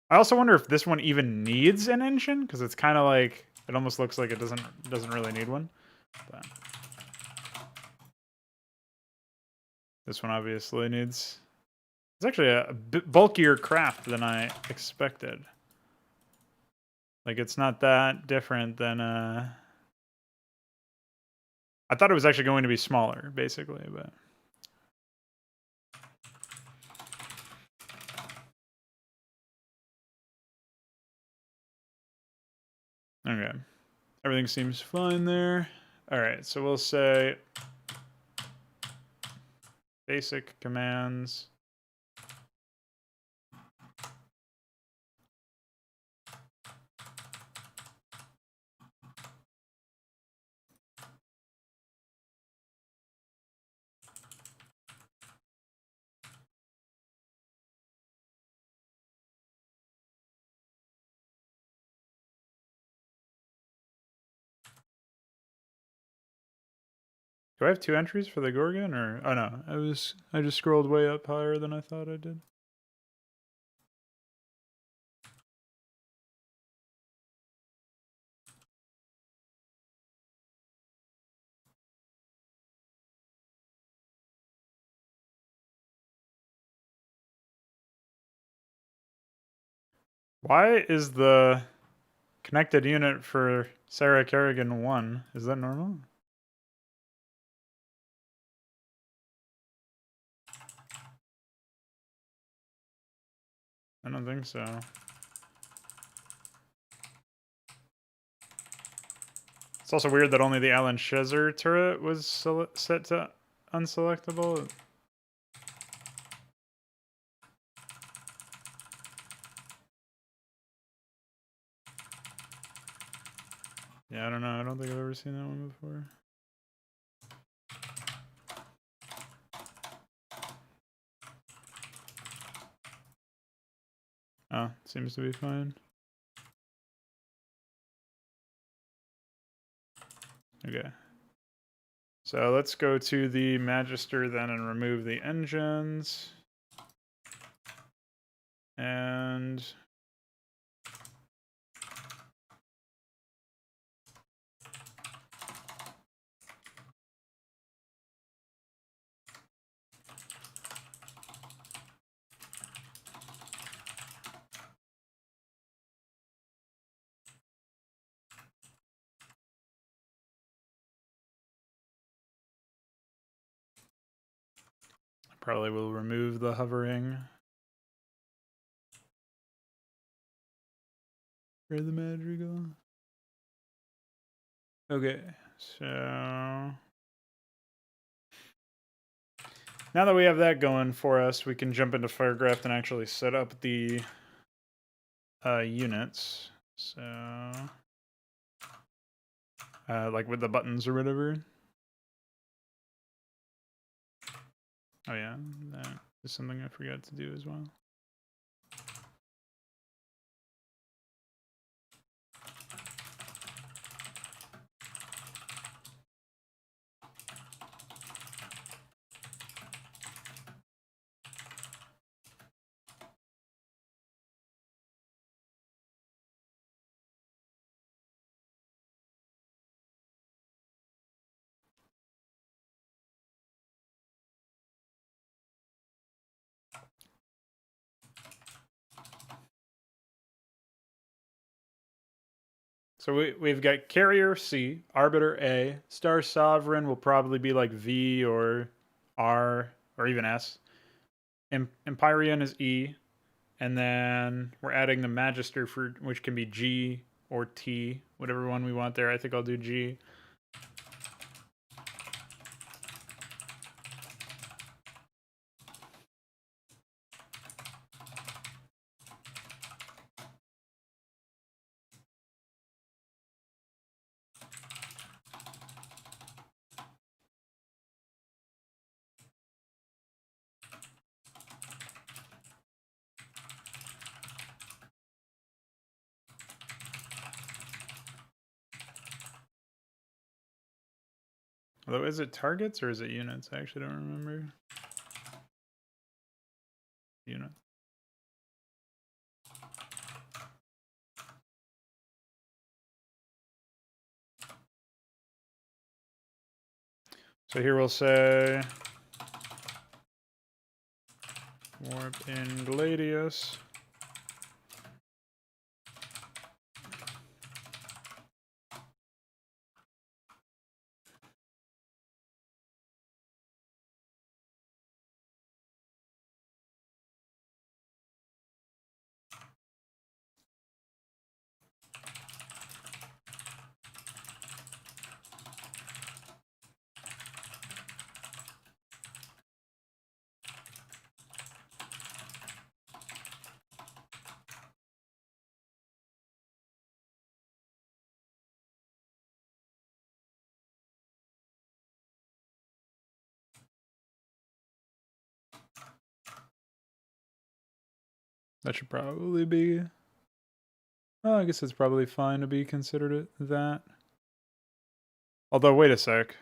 I also wonder if this one even needs an engine, because it's kind of like, it almost looks like it doesn't really need one. But this one obviously needs. It's actually a bit bulkier craft than I expected. Like, it's not that different than I thought it was actually going to be smaller, basically, but. Okay. Everything seems fine there. All right, so we'll say basic commands. Do I have 2 entries for the Gorgon, or oh no, I just scrolled way up higher than I thought I did. Why is the connected unit for Sarah Kerrigan 1? Is that normal? I don't think so. It's also weird that only the Alan Shezer turret was set to unselectable. Yeah, I don't know. I don't think I've ever seen that one before. Oh, seems to be fine. Okay. So let's go to the Magister then and remove the engines. And probably will remove the hovering. Where'd the Madrigal? Okay, so now that we have that going for us, we can jump into Firecraft and actually set up the units. So, like with the buttons or whatever. Oh yeah, that is something I forgot to do as well. So we've got Carrier C, Arbiter A, Star Sovereign will probably be like V or R or even S. Empyrean is E, and then we're adding the Magister for which can be G or T, whatever one we want there. I think I'll do G. Although, is it targets or is it units? I actually don't remember. Unit. So here we'll say warp in Gladius. That should probably be... Oh, I guess it's probably fine to be considered that. Although, wait a sec.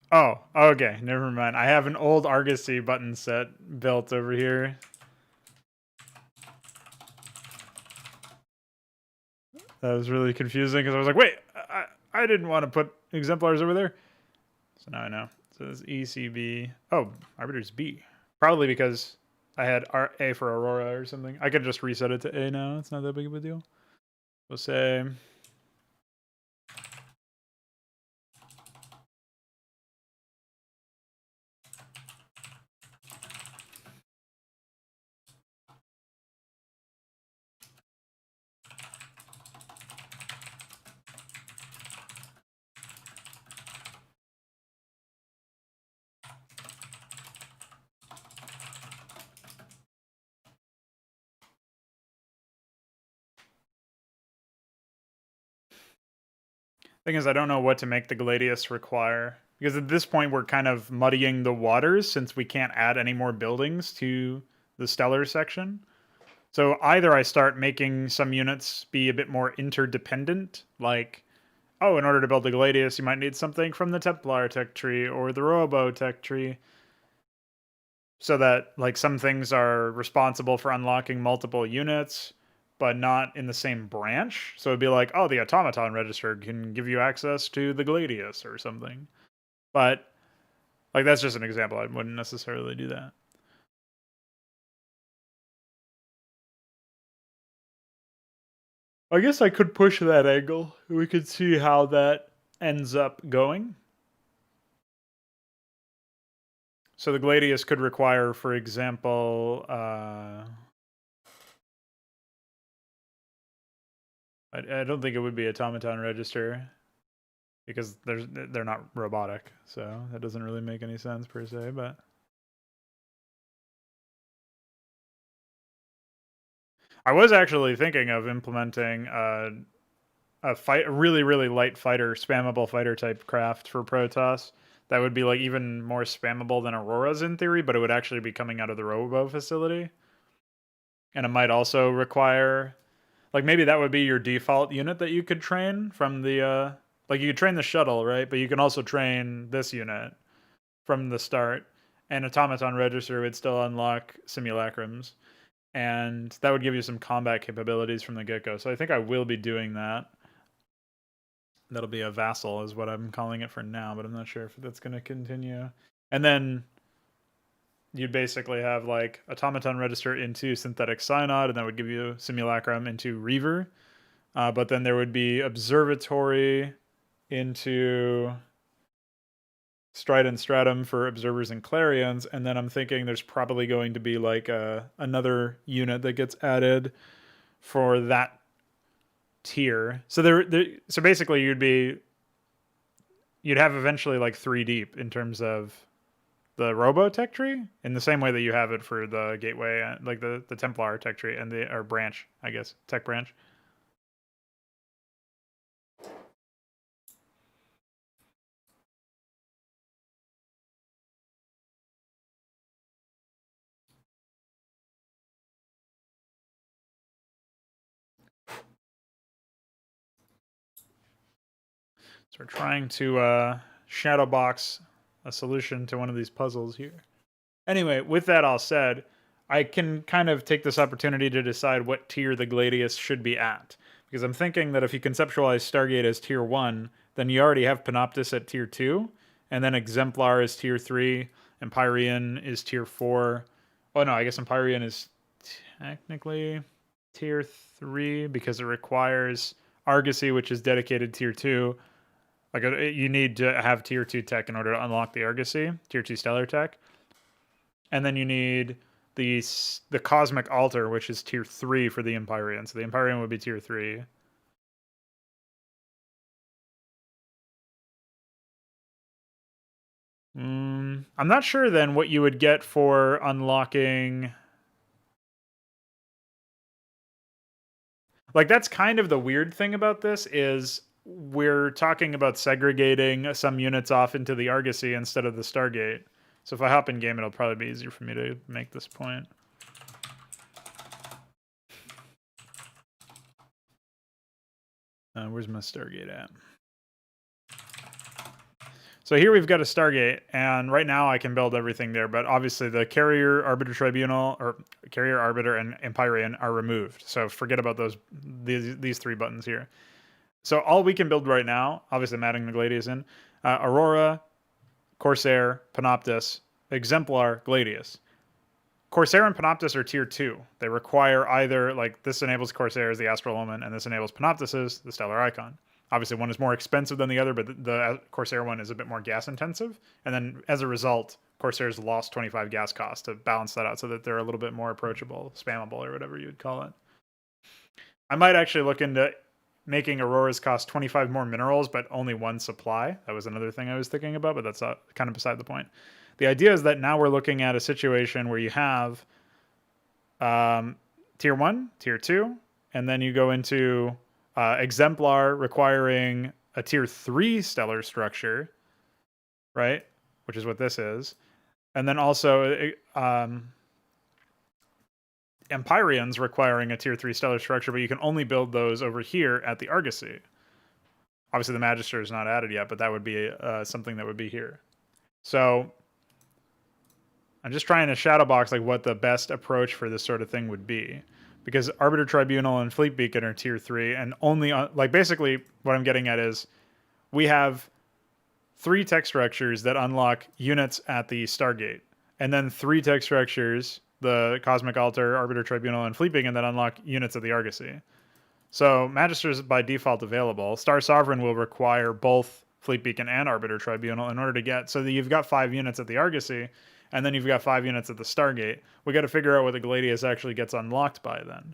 Oh, okay, never mind. I have an old Argosy button set built over here. That was really confusing because I was like, wait, I didn't want to put exemplars over there. So now I know. So this ECB. Oh, arbiter's B. Probably because I had A for Aurora or something. I could just reset it to A now. It's not that big of a deal. We'll say. Thing is, I don't know what to make the Gladius require. Because at this point, we're kind of muddying the waters since we can't add any more buildings to the stellar section. So either I start making some units be a bit more interdependent, like, oh, in order to build the Gladius, you might need something from the Templar tech tree or the Robo tech tree. So that, like, some things are responsible for unlocking multiple units, but not in the same branch. So it'd be like, oh, the automaton register can give you access to the Gladius or something. But, like, that's just an example. I wouldn't necessarily do that. I guess I could push that angle. We could see how that ends up going. So the Gladius could require, for example, I don't think it would be automaton register because they're not robotic, so that doesn't really make any sense per se. But I was actually thinking of implementing a really light fighter, spammable fighter type craft for Protoss. That would be like even more spammable than Aurora's in theory, but it would actually be coming out of the Robo facility. And it might also require, like, maybe that would be your default unit that you could train from the like, you could train the shuttle, right? But you can also train this unit from the start, and automaton register would still unlock simulacrums, and that would give you some combat capabilities from the get-go. So I think I will be doing that. That'll be a vassal is what I'm calling it for now, but I'm not sure if that's going to continue. And then you'd basically have like automaton register into synthetic synod, and that would give you simulacrum into reaver. But then there would be observatory into strident stratum for observers and clarions, and then I'm thinking there's probably going to be like another unit that gets added for that tier. So so basically you'd have eventually like 3 deep in terms of the Robo tech tree, in the same way that you have it for the gateway, like the Templar tech tree and the or branch, I guess, tech branch. So we're trying to shadow box a solution to one of these puzzles here. Anyway, with that all said, I can kind of take this opportunity to decide what tier the Gladius should be at. Because I'm thinking that if you conceptualize Stargate as tier 1, then you already have Panoptis at tier 2, and then Exemplar is tier 3, Empyrean is tier 4. Oh no, I guess Empyrean is technically tier 3 because it requires Argosy, which is dedicated tier 2. Like, you need to have tier 2 tech in order to unlock the Argosy, tier 2 stellar tech. And then you need the Cosmic Altar, which is tier 3 for the Empyrean. So the Empyrean would be tier 3. I'm not sure then what you would get for unlocking. Like, that's kind of the weird thing about this is we're talking about segregating some units off into the Argosy instead of the Stargate. So if I hop in game, it'll probably be easier for me to make this point. Where's my Stargate at? So here we've got a Stargate, and right now I can build everything there, but obviously the Carrier, Arbiter Tribunal, or Carrier, Arbiter, and Empyrean are removed. So forget about these 3 buttons here. So all we can build right now, obviously I'm adding the Gladius in, Aurora, Corsair, Panoptus, Exemplar, Gladius. Corsair and Panoptus are tier 2. They require either, like, this enables Corsair as the Astral Omen, and this enables Panoptus as the Stellar Icon. Obviously, one is more expensive than the other, but the Corsair one is a bit more gas intensive. And then, as a result, Corsair's lost 25 gas cost to balance that out so that they're a little bit more approachable, spammable, or whatever you would call it. I might actually look into making Auroras cost 25 more minerals, but only 1 supply. That was another thing I was thinking about, but that's kind of beside the point. The idea is that now we're looking at a situation where you have tier 1, tier 2, and then you go into Exemplar requiring a tier 3 stellar structure, right? Which is what this is. And then also Empyreans requiring a tier 3 stellar structure, but you can only build those over here at the Argosy. Obviously the Magister is not added yet, but that would be something that would be here. So I'm just trying to shadow box like what the best approach for this sort of thing would be. Because Arbiter Tribunal and Fleet Beacon are tier 3, and only like basically what I'm getting at is we have 3 tech structures that unlock units at the Stargate, and then 3 tech structures, the Cosmic Altar, Arbiter Tribunal, and Fleet Beacon that unlock units at the Argosy. So Magister is by default available. Star Sovereign will require both Fleet Beacon and Arbiter Tribunal in order to get, so that you've got 5 units at the Argosy, and then you've got 5 units at the Stargate. We got to figure out what the Gladius actually gets unlocked by then.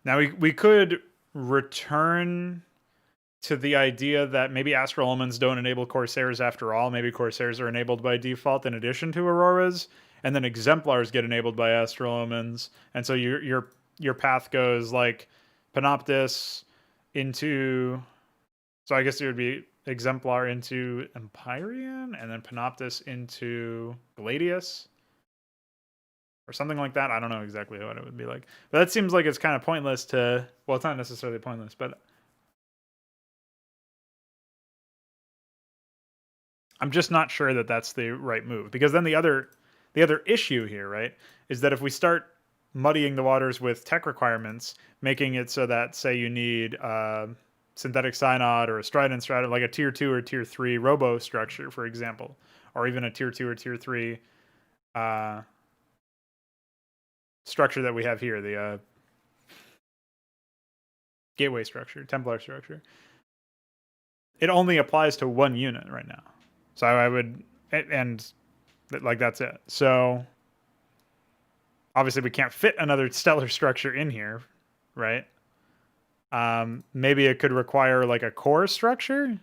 Now we could return to the idea that maybe Astral Omens don't enable Corsairs after all. Maybe Corsairs are enabled by default in addition to Auroras, and then Exemplars get enabled by Astral Omens, and so your path goes like Panoptus into. So I guess it would be Exemplar into Empyrean, and then Panoptus into Gladius, or something like that. I don't know exactly what it would be like. But that seems like it's kind of pointless to... Well, it's not necessarily pointless, but... I'm just not sure that that's the right move. Because then the other issue here, right, is that if we start muddying the waters with tech requirements, making it so that, say, you need... synthetic synod or a strident strategy, like a tier 2 or tier 3 robo structure, for example, or even a tier 2 or tier 3 structure that we have here, the gateway structure, Templar structure. It only applies to 1 unit right now. So I would, and like that's it. So obviously we can't fit another stellar structure in here, right? Maybe it could require like a core structure.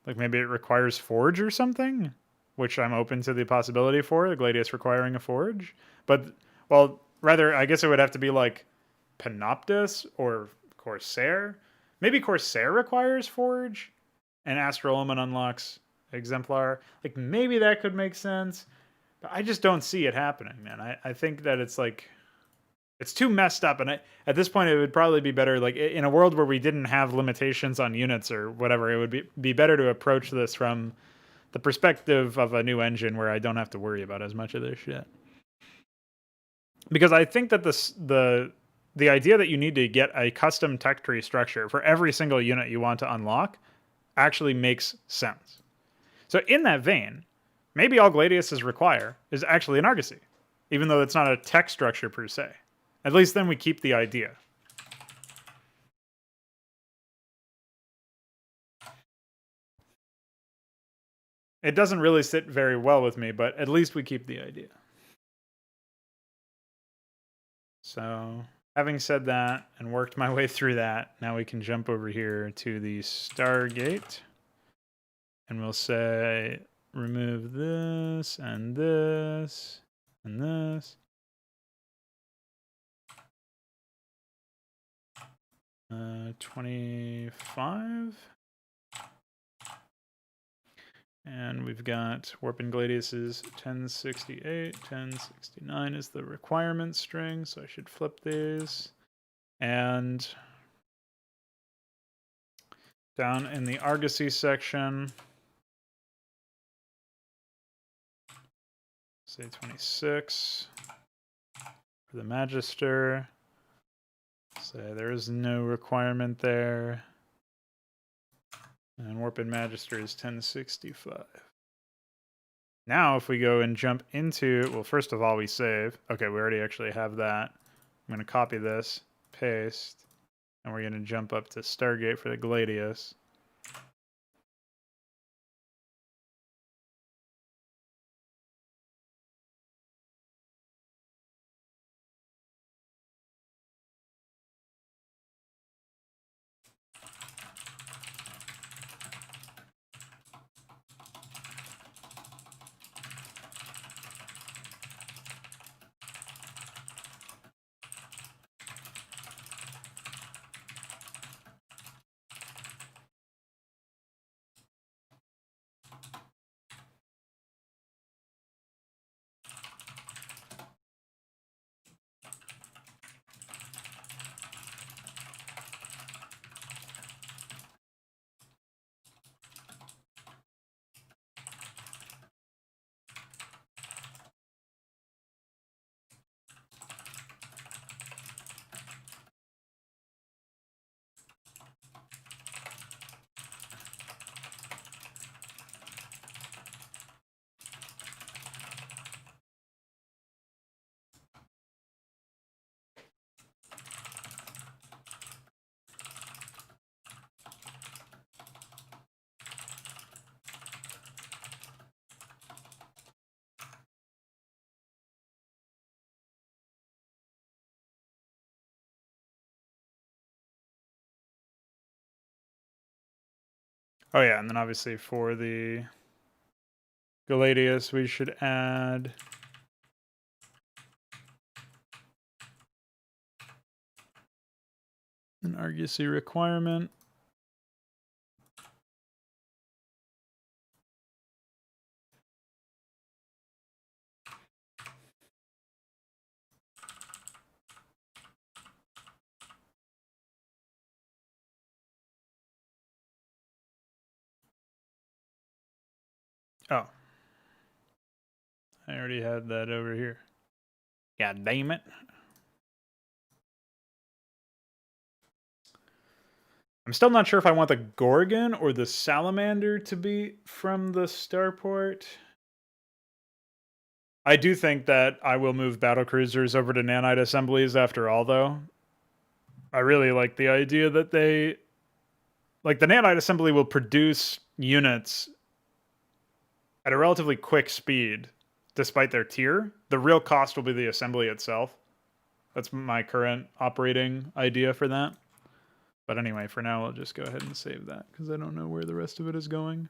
Like maybe it requires forge or something, which I'm open to the possibility for, the Gladius requiring a forge. But, well, rather, I guess it would have to be like Panoptus or Corsair. Maybe Corsair requires forge and Astral Omen unlocks Exemplar. Like maybe that could make sense, but I just don't see it happening, man. I think that it's like... It's too messed up, and at this point, it would probably be better, like, in a world where we didn't have limitations on units or whatever, it would be better to approach this from the perspective of a new engine where I don't have to worry about as much of this shit. Because I think that the idea that you need to get a custom tech tree structure for every single unit you want to unlock actually makes sense. So in that vein, maybe all Gladiuses require is actually an Argosy, even though it's not a tech structure per se. At least then we keep the idea. It doesn't really sit very well with me, but at least we keep the idea. So, having said that and worked my way through that, now we can jump over here to the Stargate. And we'll say, remove this, and this, and this. 25. And we've got Warp and Gladius's 1068, 1069 is the requirement string, so I should flip these. And Down in the Argosy section, say 26 for the Magister. Say there is no requirement there. And Warped Magister is 1065. Now if we go and jump into, well, first of all, we save. Okay, we already actually have that. I'm going to copy this, paste, and we're going to jump up to Stargate for the Gladius. Oh yeah, and then obviously for the Gladius, we should add an Argosy requirement. Oh. I already had that over here. God damn it. I'm still not sure if I want the Gorgon or the Salamander to be from the starport. I do think that I will move battlecruisers over to nanite assemblies after all, though. I really like the idea that they... Like, the nanite assembly will produce units at a relatively quick speed, despite their tier. The real cost will be the assembly itself. That's my current operating idea for that. But anyway, for now, I'll just go ahead and save that, because I don't know where the rest of it is going.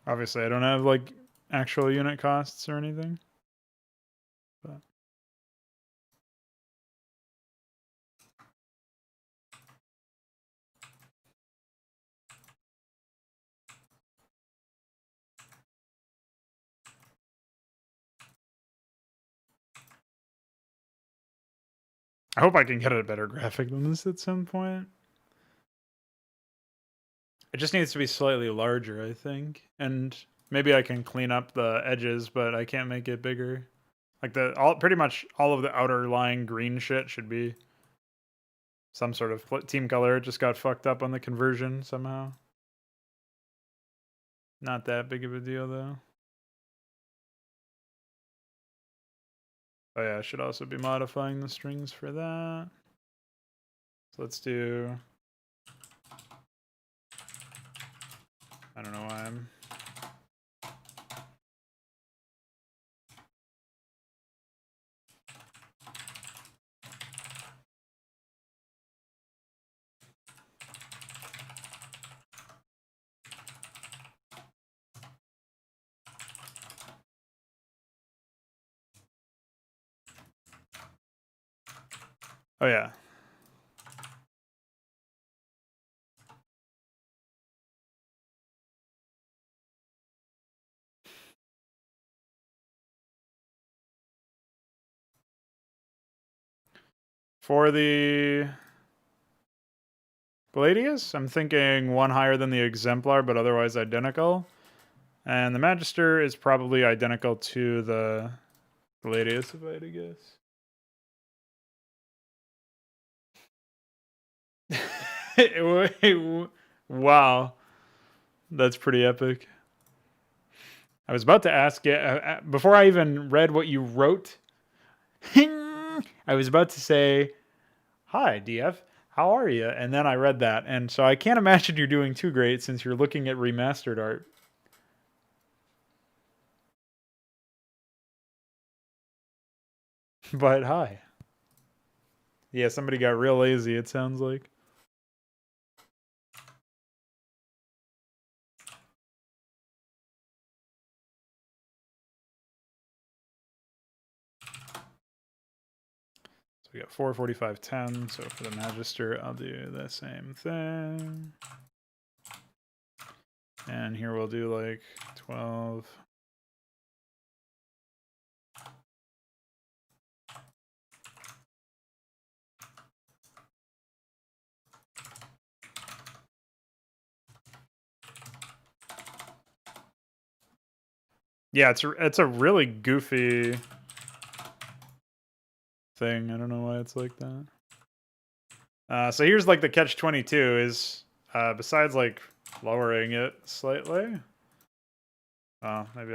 Obviously, I don't have, like, actual unit costs or anything. But I hope I can get a better graphic than this at some point. It just needs to be slightly larger, I think. And maybe I can clean up the edges, but I can't make it bigger. Like, pretty much all of the outer lying green shit should be some sort of team color. It just got fucked up on the conversion somehow. Not that big of a deal, though. Oh yeah, I should also be modifying the strings for that. So let's do I don't know why I'm... Oh, yeah. For the Gladius, I'm thinking one higher than the Exemplar, but otherwise identical. And the Magister is probably identical to the Gladius, if I had to guess. Wow. That's pretty epic. I was about to ask it, before I even read what you wrote, I was about to say, hi, DF, how are you? And then I read that. And so I can't imagine you're doing too great since you're looking at remastered art. But hi. Yeah, somebody got real lazy, it sounds like. So we got 4, 45, 10. So for the Magister, I'll do the same thing. And here we'll do like 12. Yeah, it's a really goofy thing. I don't know why it's like that. So here's like the catch-22 is, besides like lowering it slightly. Maybe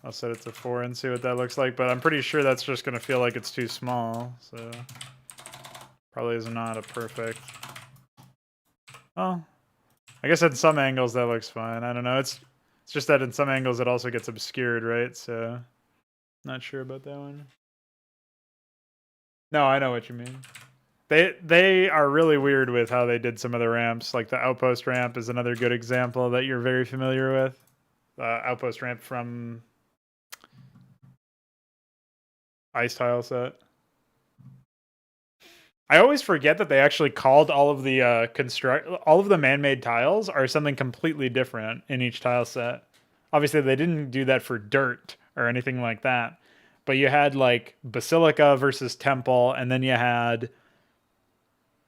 I'll set it to 4 and see what that looks like, but I'm pretty sure that's just gonna feel like it's too small, so probably is not a perfect. Oh, I guess at some angles that looks fine. I don't know. It's just that in some angles it also gets obscured, right? So not sure about that one. No, I know what you mean. They are really weird with how they did some of the ramps. Like the outpost ramp is another good example that you're very familiar with. Outpost ramp from Ice Tile Set. I always forget that they actually called all of the all of the man-made tiles are something completely different in each tile set. Obviously, they didn't do that for dirt or anything like that. But you had like Basilica versus Temple, and then you had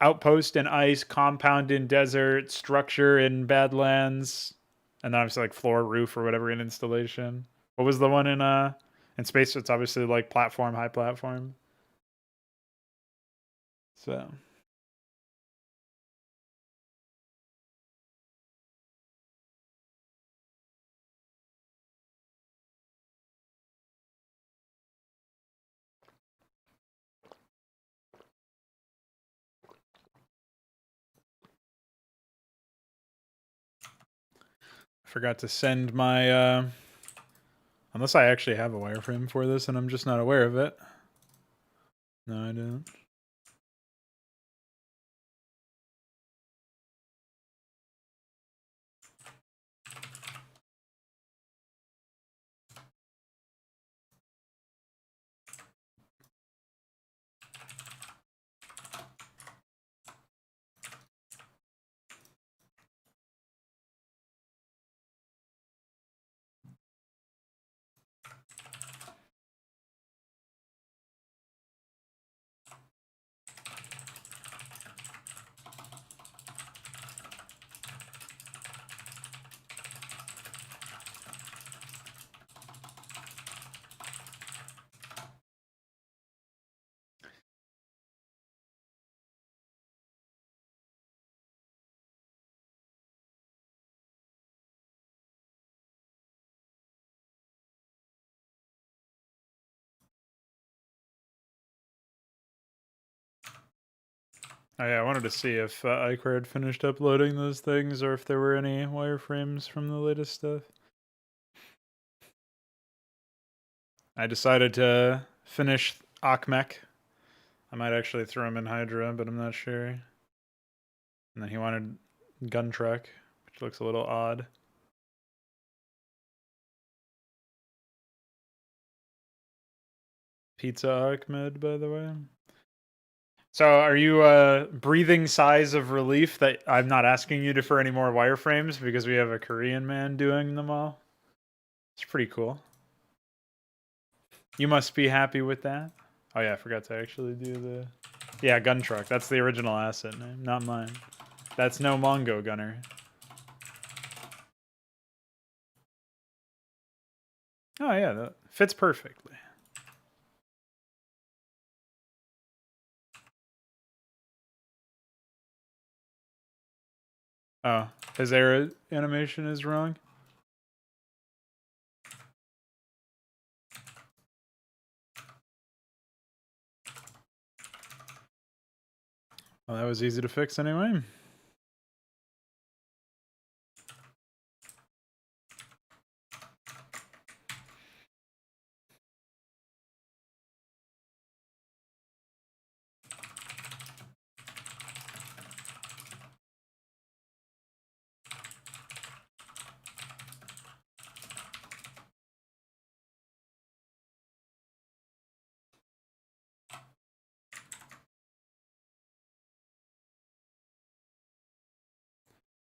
Outpost in Ice, Compound in Desert, Structure in Badlands, and then obviously like Floor, Roof, or whatever in Installation. What was the one in Space? It's obviously like Platform, High Platform. So. Forgot to send my, unless I actually have a wireframe for this and I'm just not aware of it. No, I don't. Oh yeah, I wanted to see if Icar had finished uploading those things or if there were any wireframes from the latest stuff. I decided to finish Akhmek. I might actually throw him in HYDRA, but I'm not sure. And then he wanted Gun Truck, which looks a little odd. Pizza Ahmed, by the way. So are you breathing sighs of relief that I'm not asking you to for any more wireframes because we have a Korean man doing them all? It's pretty cool. You must be happy with that. Oh yeah, I forgot to actually do the... Yeah, Gun Truck. That's the original asset name, not mine. That's no Mongo Gunner. Oh yeah, that fits perfectly. Oh, his arrow animation is wrong? Well, that was easy to fix anyway.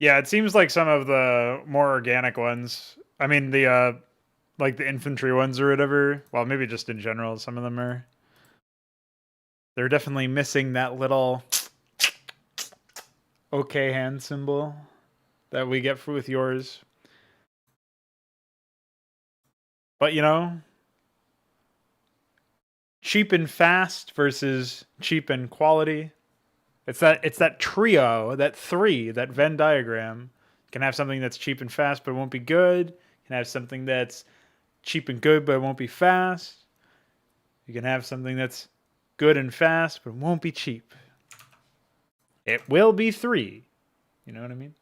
Yeah, it seems like some of the more organic ones, I mean the like the infantry ones or whatever, well maybe just in general, some of them are, they're definitely missing that little okay hand symbol that we get with yours. But you know, cheap and fast versus cheap and quality. It's that trio, that three, that Venn diagram. You can have something that's cheap and fast but won't be good. You can have something that's cheap and good but it won't be fast. You can have something that's good and fast but won't be cheap. It will be three. You know what I mean?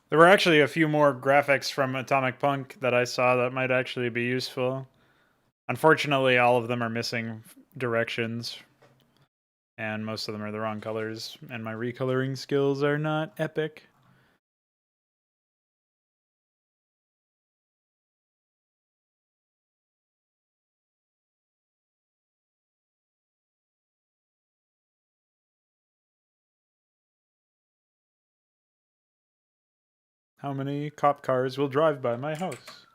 There were actually a few more graphics from Atomic Punk that I saw that might actually be useful. Unfortunately, all of them are missing directions, and most of them are the wrong colors, and my recoloring skills are not epic. How many cop cars will drive by my house?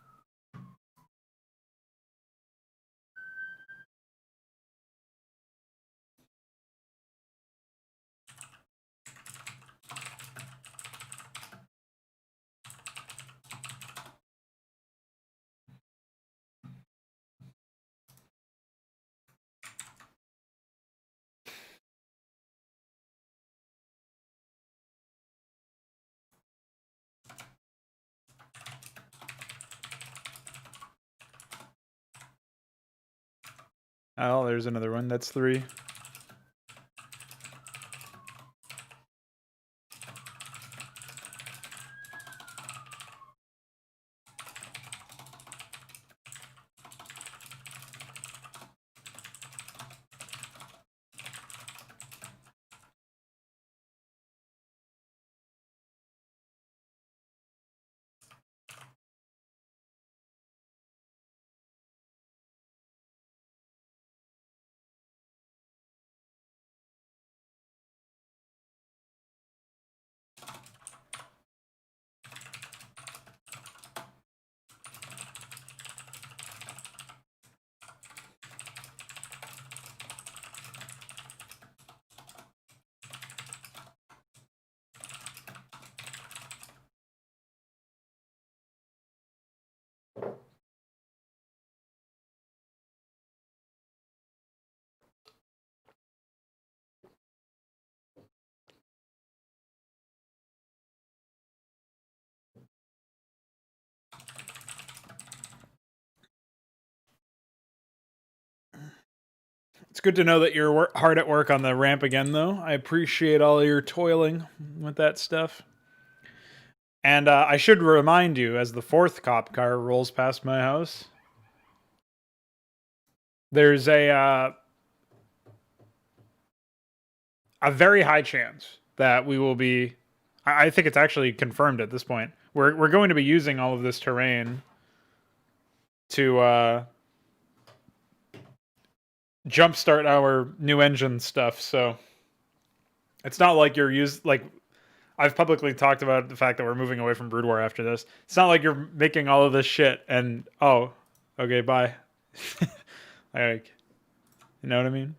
Oh, there's another one. That's 3. It's good to know that you're hard at work on the ramp again, though. I appreciate all your toiling with that stuff. And I should remind you, as the 4th cop car rolls past my house, there's a very high chance that we will be. I think it's actually confirmed at this point. We're going to be using all of this terrain to jumpstart our new engine stuff. So it's not like I've publicly talked about the fact that we're moving away from Brood War after this. It's not like you're making all of this shit and okay, bye. Like, you know what I mean?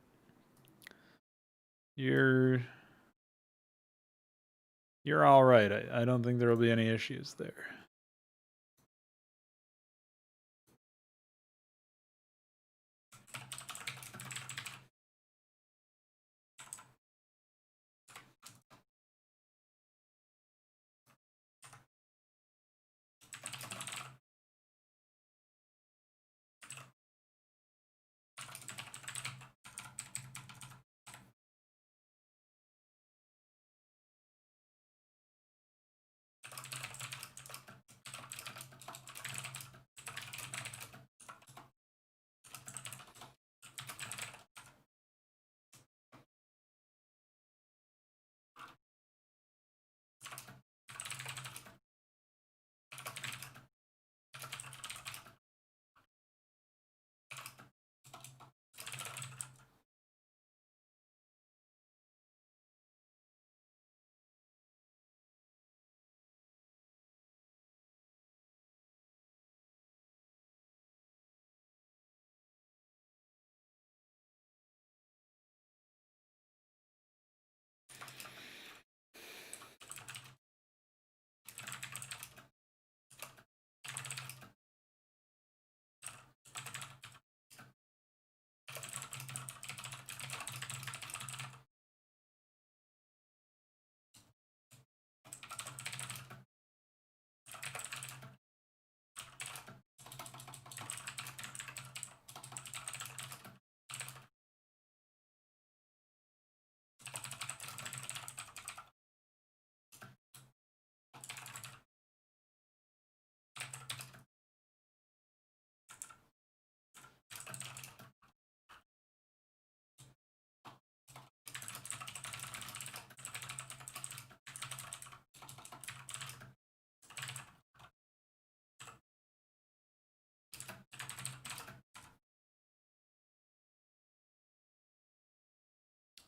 You're all right. I don't think there will be any issues there.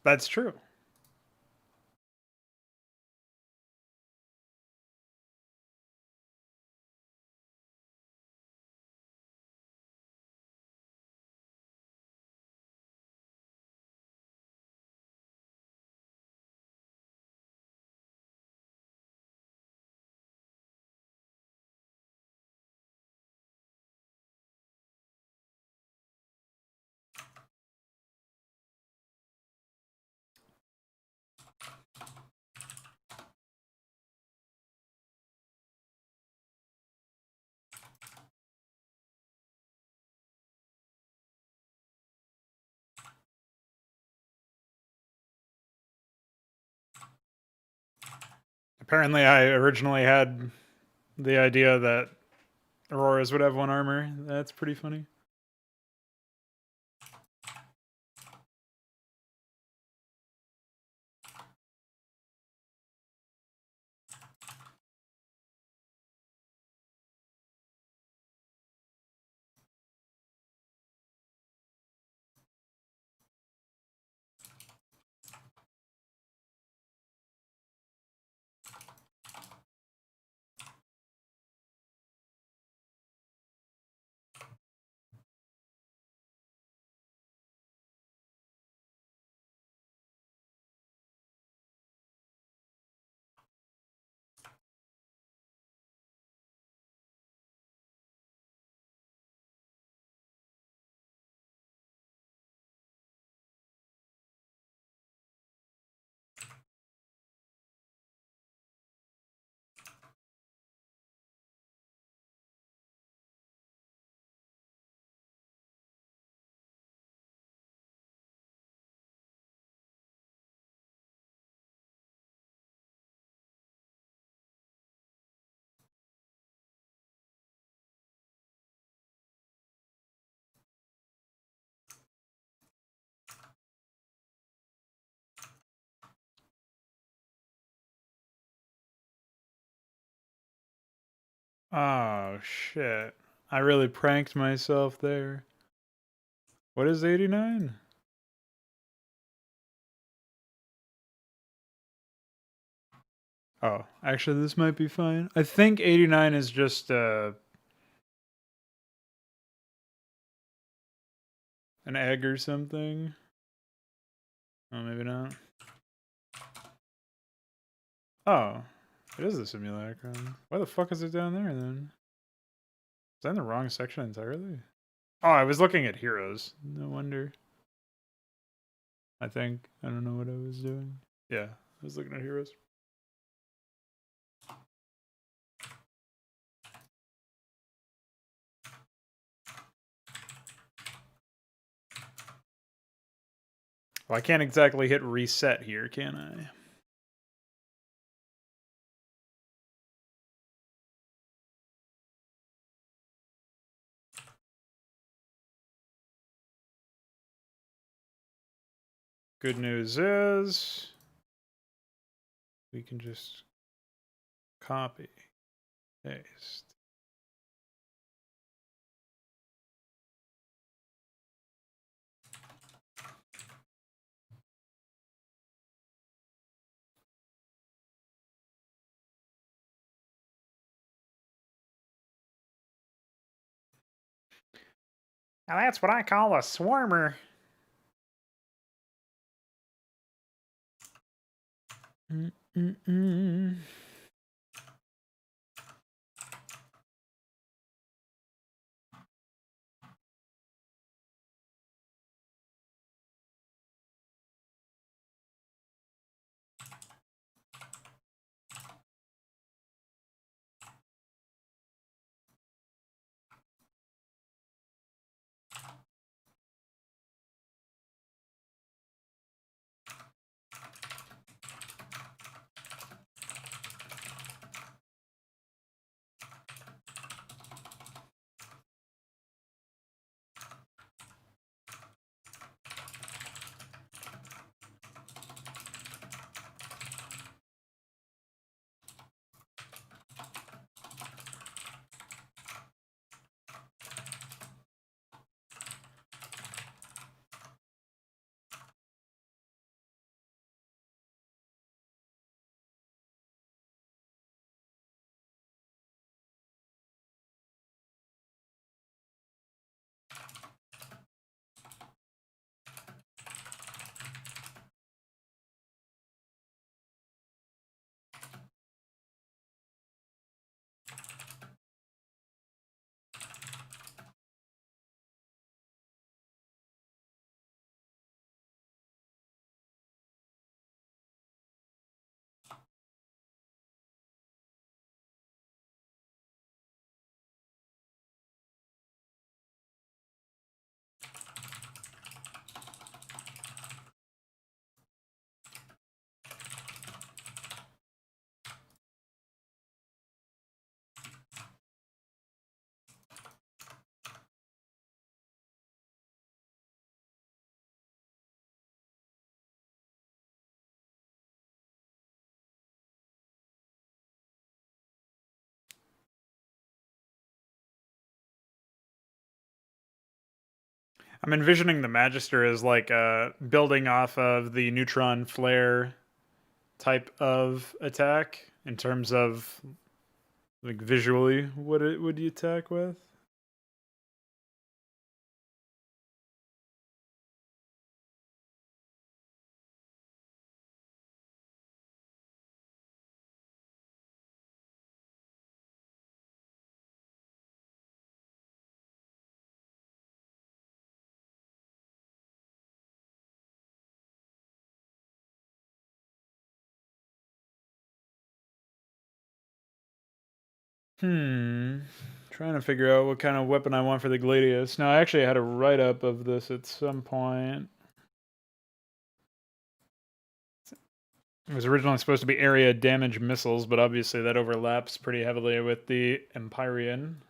That's true. Apparently, I originally had the idea that Auroras would have 1 armor. That's pretty funny. Oh, shit. I really pranked myself there. What is 89? Oh, actually, this might be fine. I think 89 is just an egg or something. Oh, maybe not. Oh, it is a simulacrum. Why the fuck is it down there then? Is that in the wrong section entirely? Oh, I was looking at heroes. No wonder. I think. I don't know what I was doing. Yeah, I was looking at heroes. Well, I can't exactly hit reset here, can I? Good news is we can just copy, paste. Now that's what I call a swarmer. Mm-mm-mm. I'm envisioning the Magister as like building off of the neutron flare type of attack in terms of like visually what it would you attack with. Trying to figure out what kind of weapon I want for the Gladius. Now, I actually had a write-up of this at some point. It was originally supposed to be area damage missiles, but obviously that overlaps pretty heavily with the Empyrean.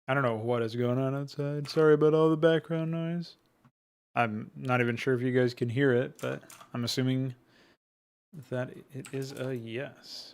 I don't know what is going on outside. Sorry about all the background noise. I'm not even sure if you guys can hear it, but I'm assuming that it is a yes.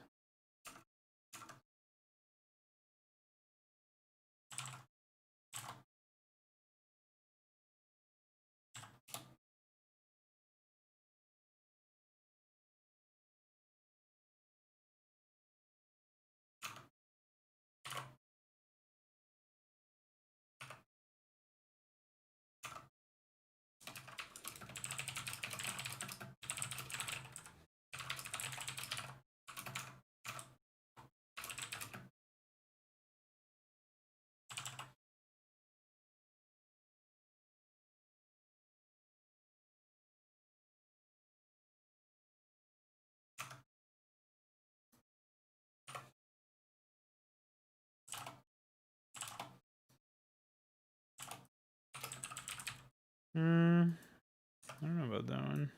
I don't know about that one.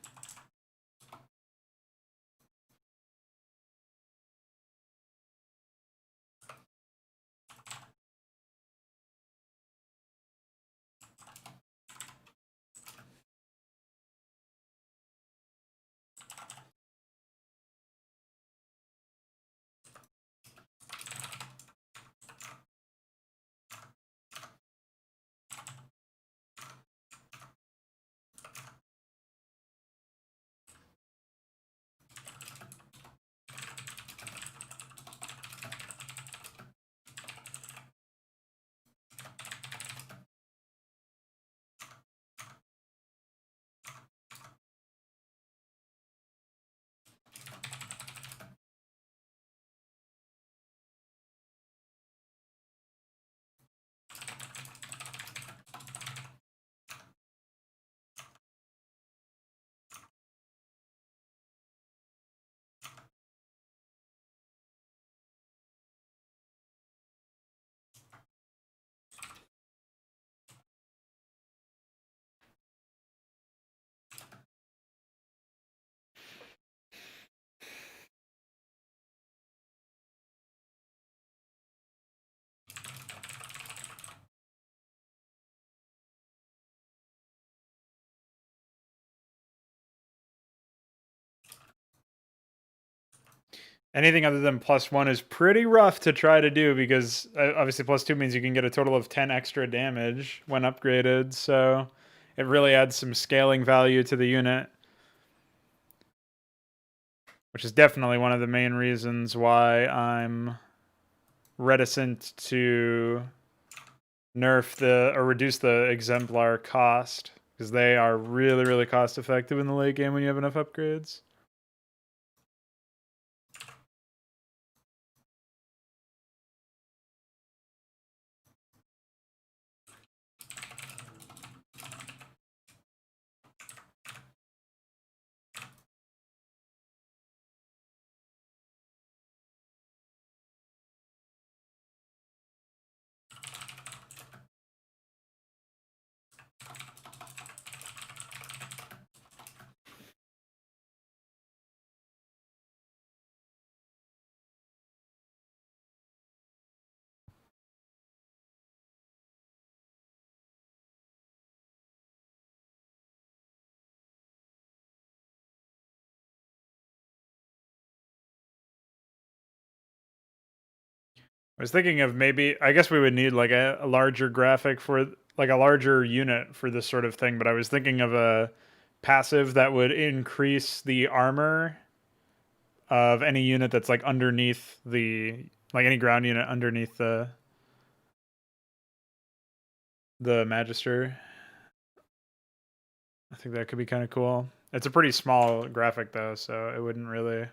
Anything other than +1 is pretty rough to try to do because obviously +2 means you can get a total of 10 extra damage when upgraded. So it really adds some scaling value to the unit, which is definitely one of the main reasons why I'm reticent to nerf or reduce the exemplar cost, because they are really, really cost effective in the late game when you have enough upgrades. I was thinking of maybe, I guess we would need like a larger graphic for like a larger unit for this sort of thing, but I was thinking of a passive that would increase the armor of any unit that's like underneath like any ground unit underneath the Magister. I think that could be kind of cool. It's a pretty small graphic though, so it wouldn't really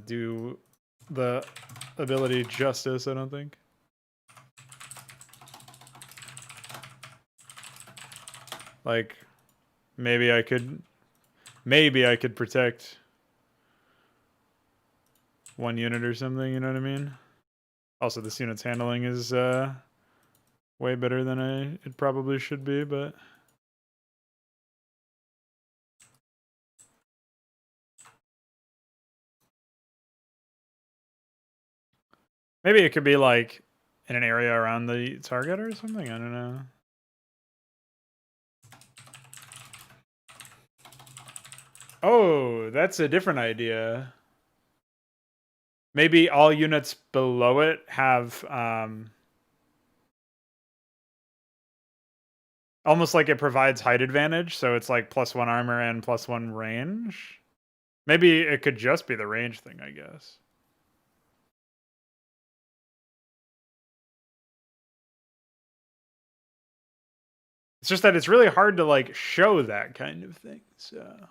do the ability justice, I don't think. Like maybe I could protect one unit or something, you know what I mean? Also, this unit's handling is way better than it probably should be, but maybe it could be like in an area around the target or something. I don't know. Oh, that's a different idea. Maybe all units below it have almost like it provides height advantage, so it's like +1 armor and +1 range. Maybe it could just be the range thing, I guess. It's just that it's really hard to like show that kind of thing. So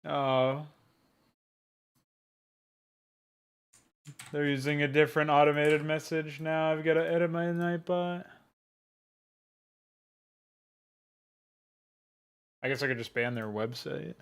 oh, they're using a different automated message now. I've got to edit my Nightbot. I guess I could just ban their website.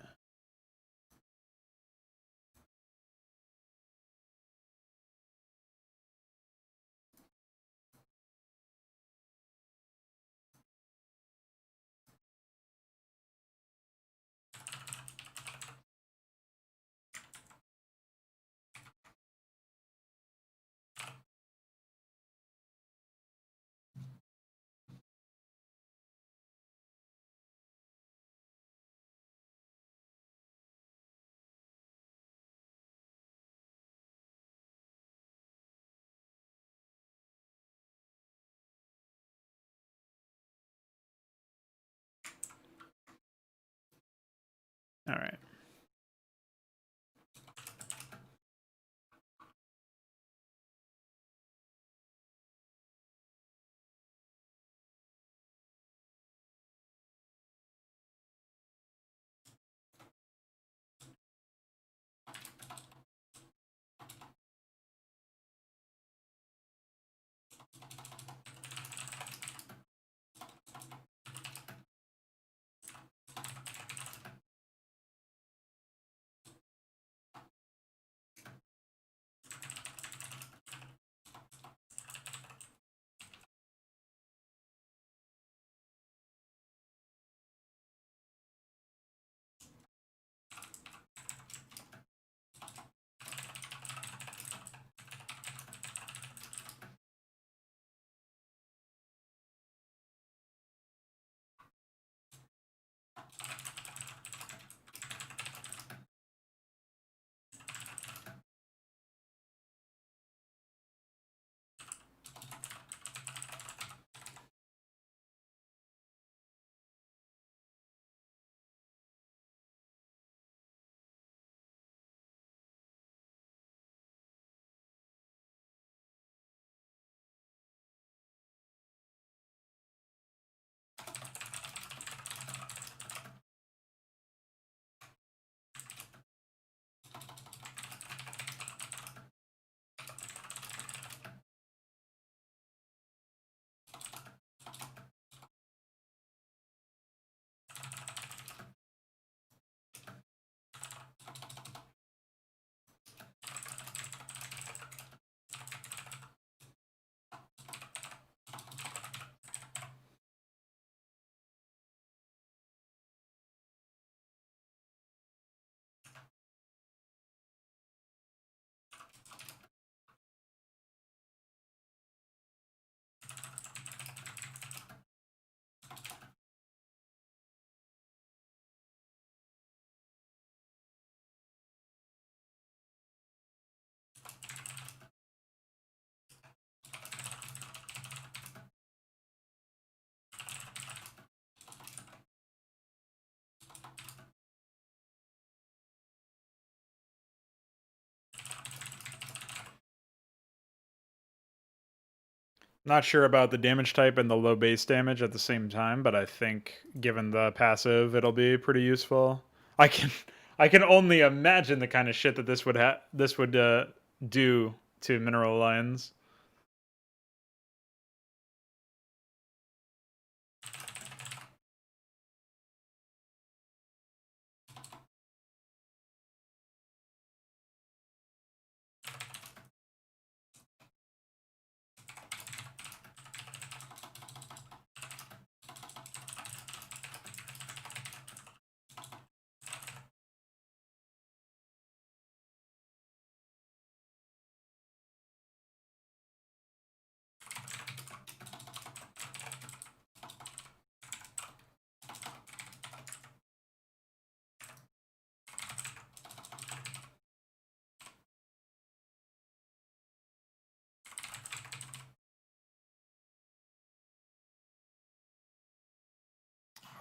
All right. Not sure about the damage type and the low base damage at the same time, but I think given the passive, it'll be pretty useful. I can I can only imagine the kind of shit that this would do to mineral lines.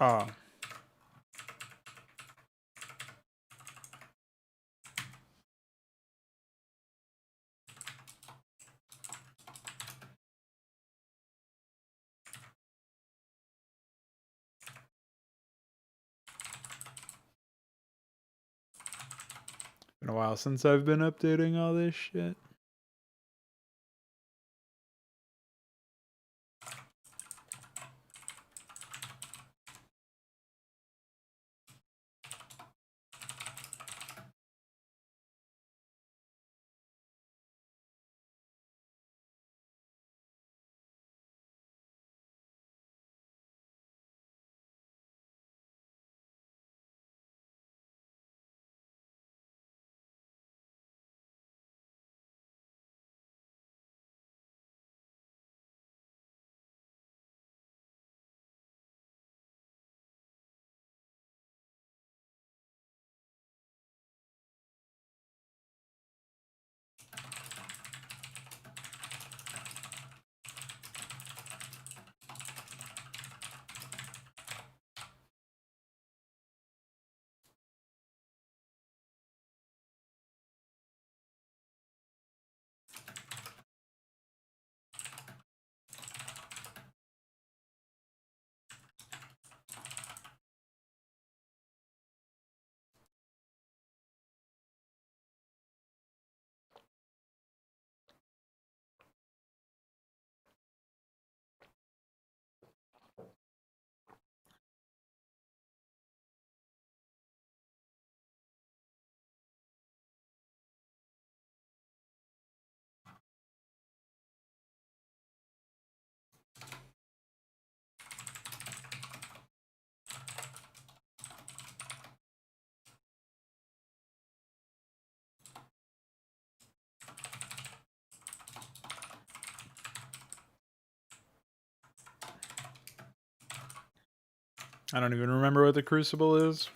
Oh. Been a while since I've been updating all this shit. I don't even remember what the Crucible is.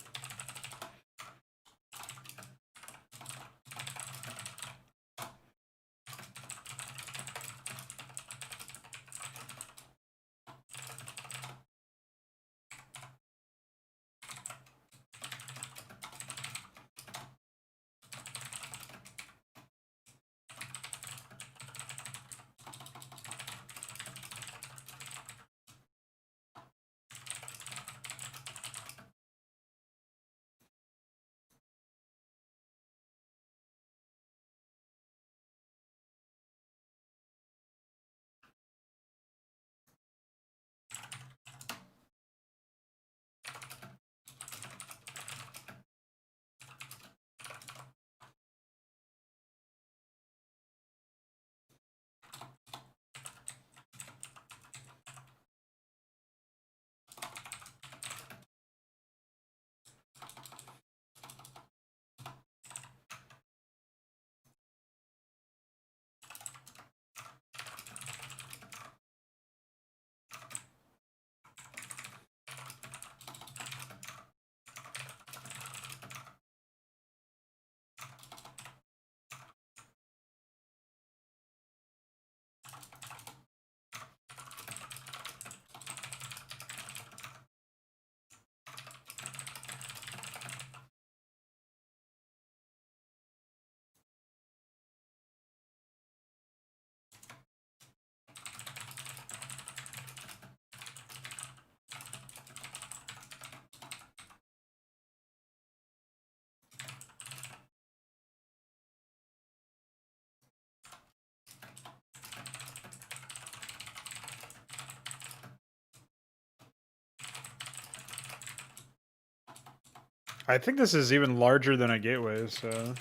I think this is even larger than a gateway, so...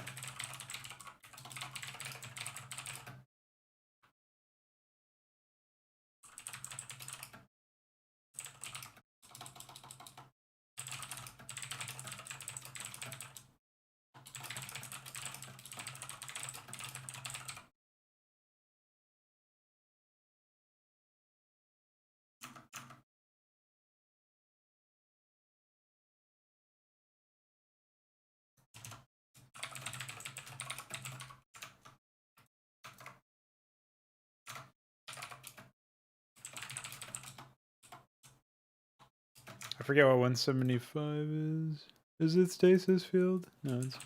I forget what 175 is. Is it stasis field? No, it's...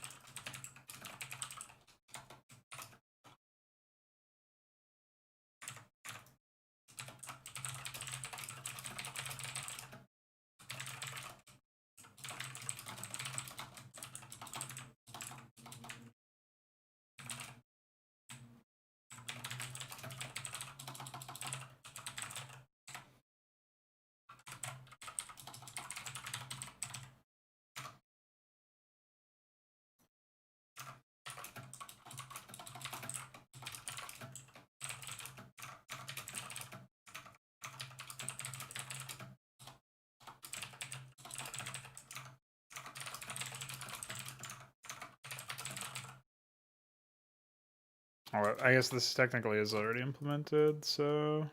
Oh, I guess this technically is already implemented, so...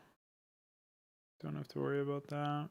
Don't have to worry about that.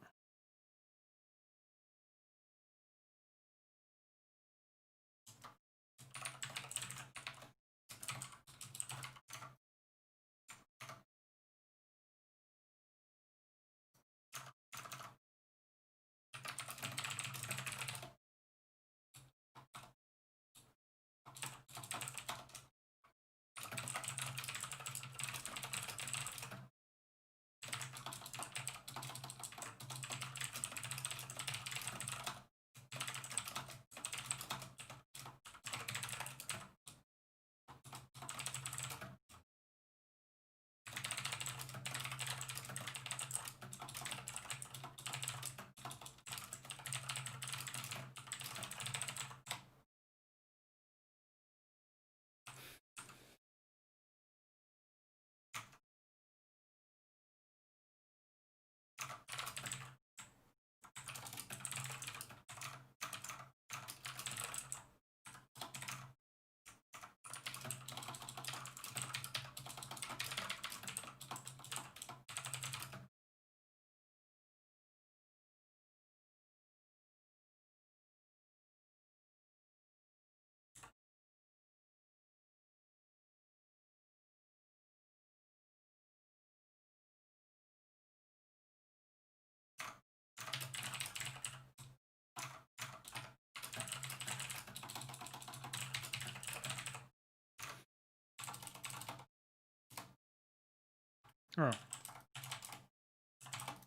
Oh.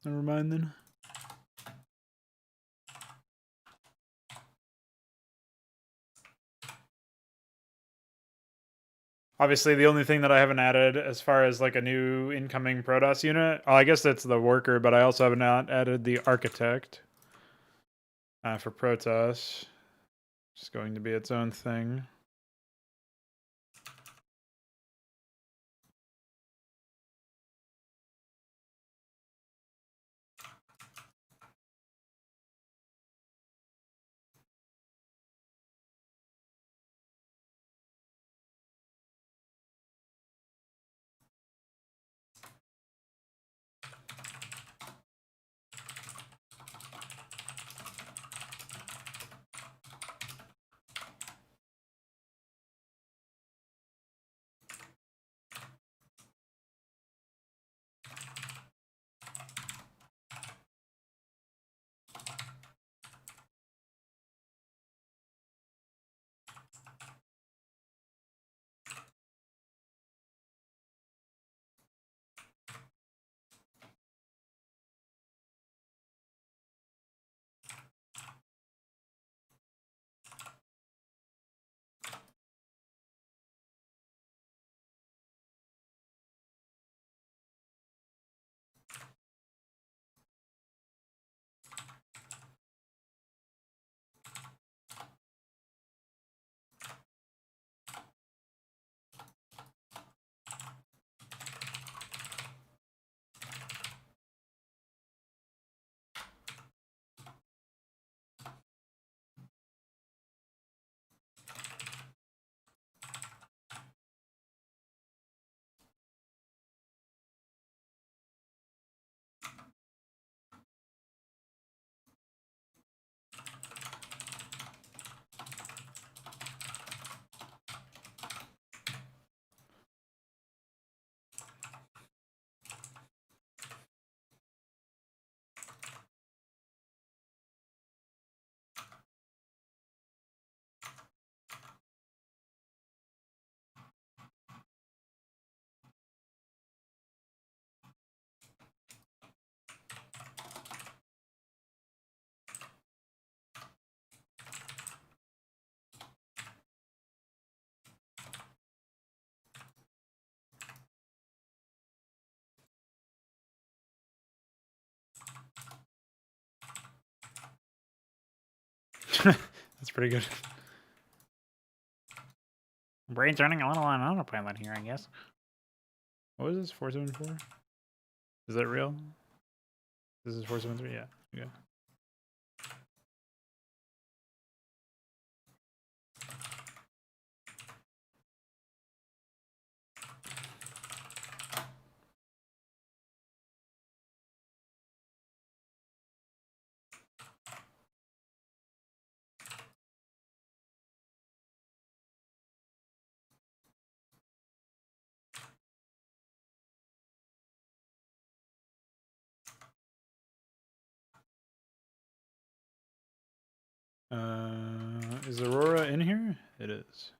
Never mind then. Obviously, the only thing that I haven't added as far as like a new incoming Protoss unit, I guess that's the worker, but I also have not added the architect for Protoss. It's going to be its own thing. That's pretty good. Brain's running a little on autopilot here, I guess. What was this? 474? Is that real? This is 473? Yeah. Okay. Is Aurora in here? It is.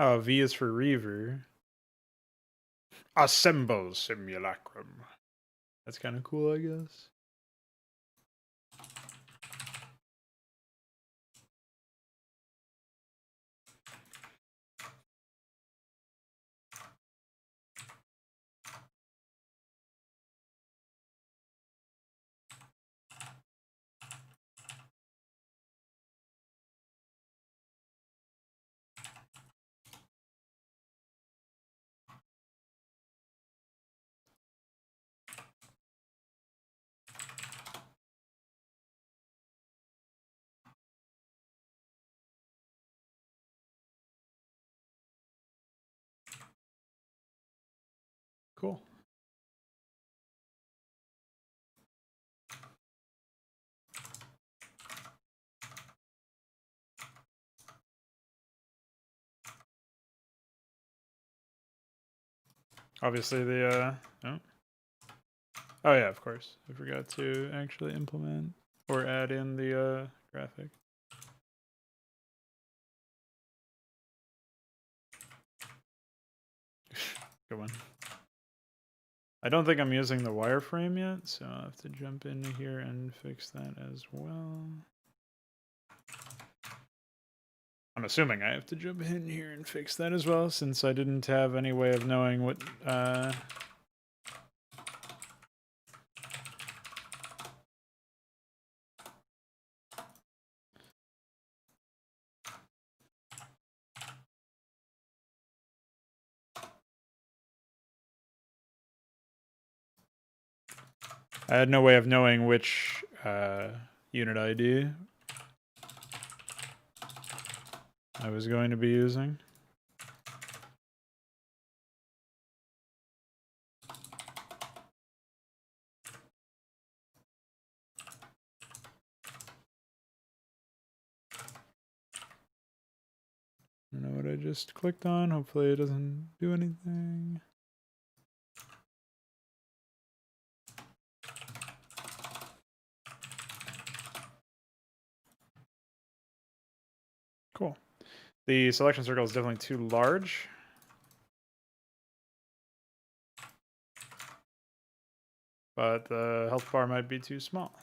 Oh, V is for Reaver. Assemble simulacrum. That's kind of cool, I guess. Cool. Obviously the oh yeah, of course. I forgot to actually implement or add in the graphic. Good one. I don't think I'm using the wireframe yet, so I'll have to jump in here and fix that as well. I'm assuming I have to jump in here and fix that as well, since I didn't have any way of knowing what I had no way of knowing which unit ID I was going to be using. I don't know what I just clicked on. Hopefully it doesn't do anything. Cool. The selection circle is definitely too large. But the health bar might be too small.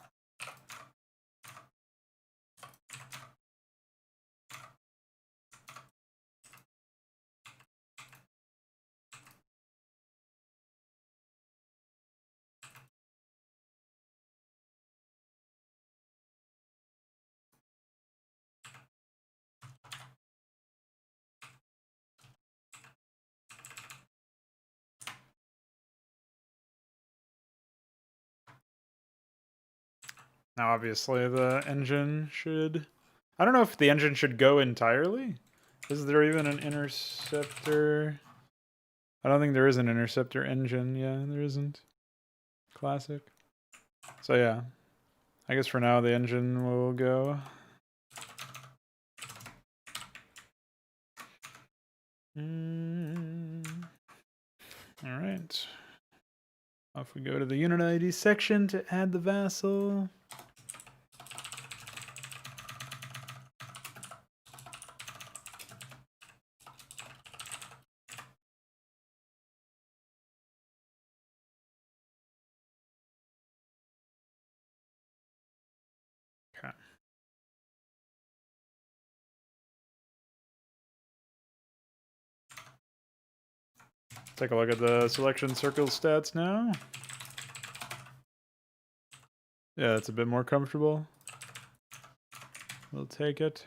Now, obviously, the engine should... I don't know if the engine should go entirely. Is there even an interceptor? I don't think there is an interceptor engine. Yeah, there isn't. Classic. So yeah, I guess for now the engine will go. All right. Off we go to the unit ID section to add the vassal. Okay. Take a look at the selection circle stats now. Yeah, it's a bit more comfortable. We'll take it.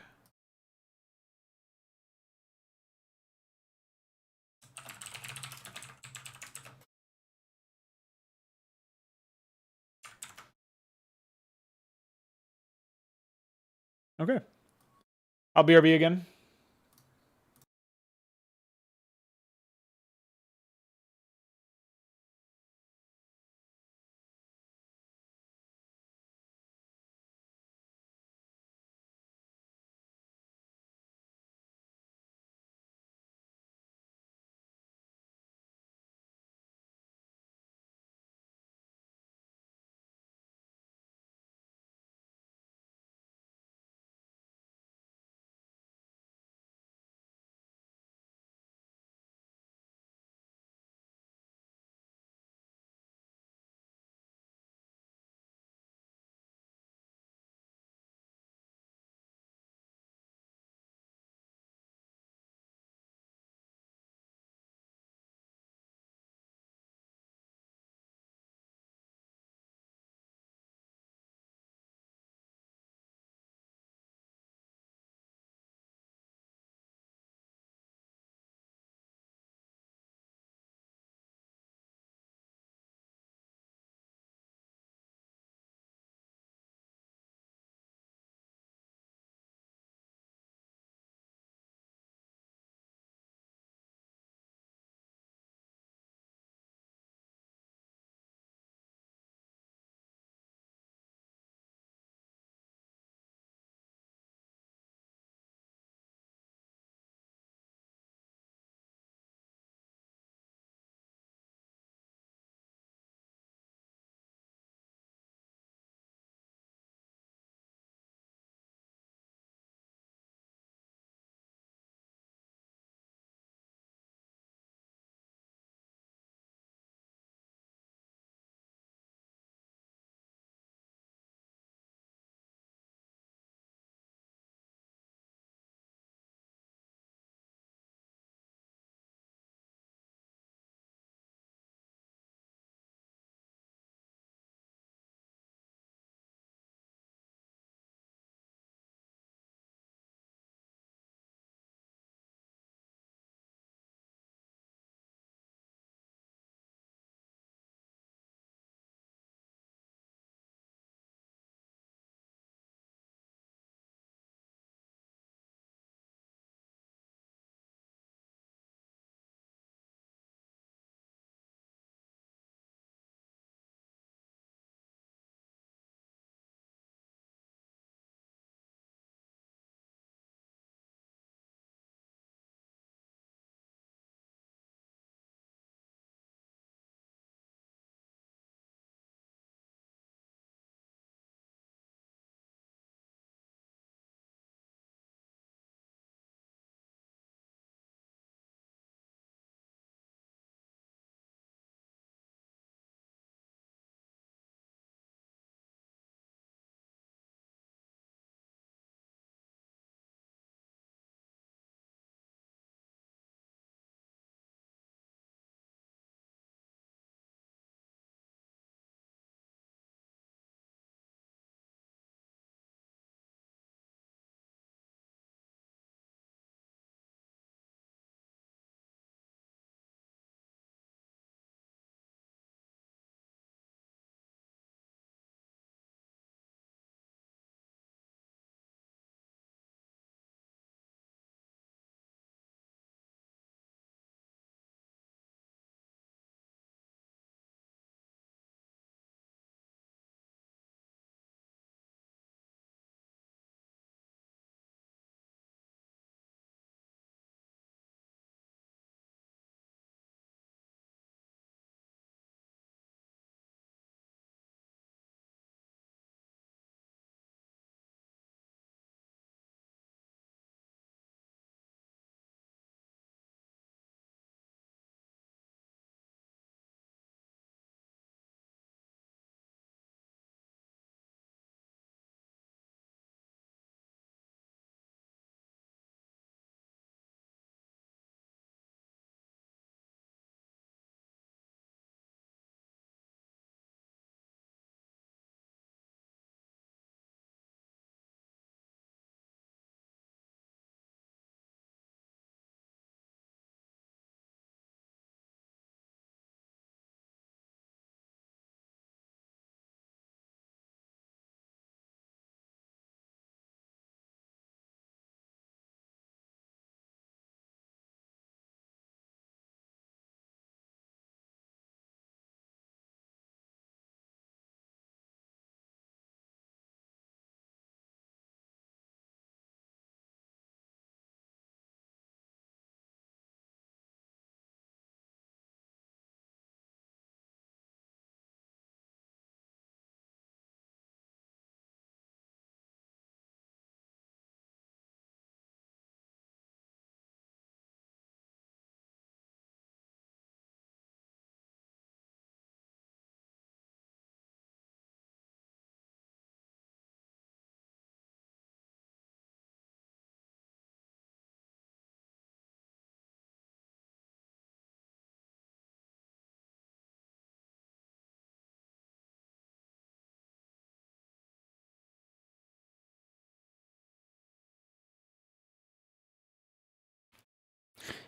Okay. I'll BRB again.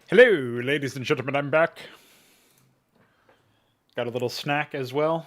Hello, ladies and gentlemen, I'm back. Got a little snack as well.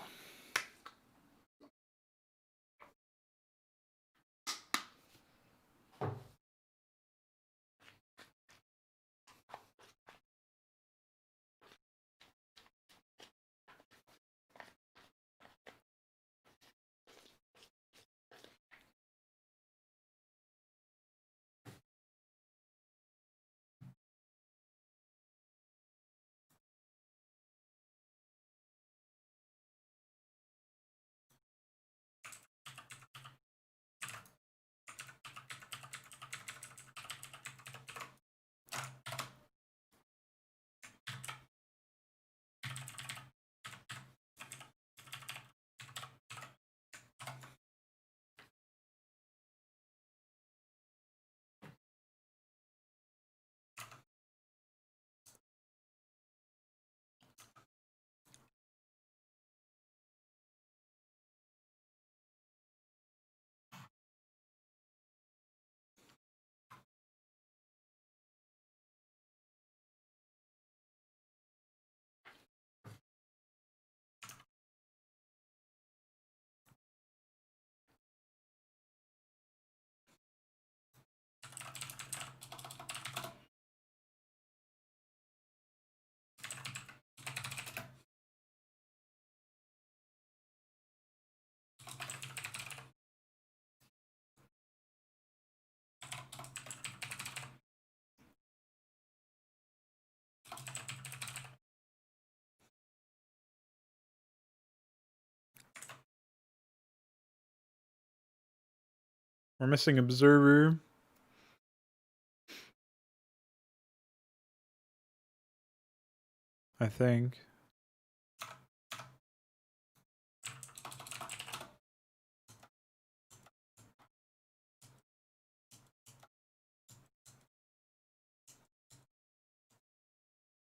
We're missing observer. I think.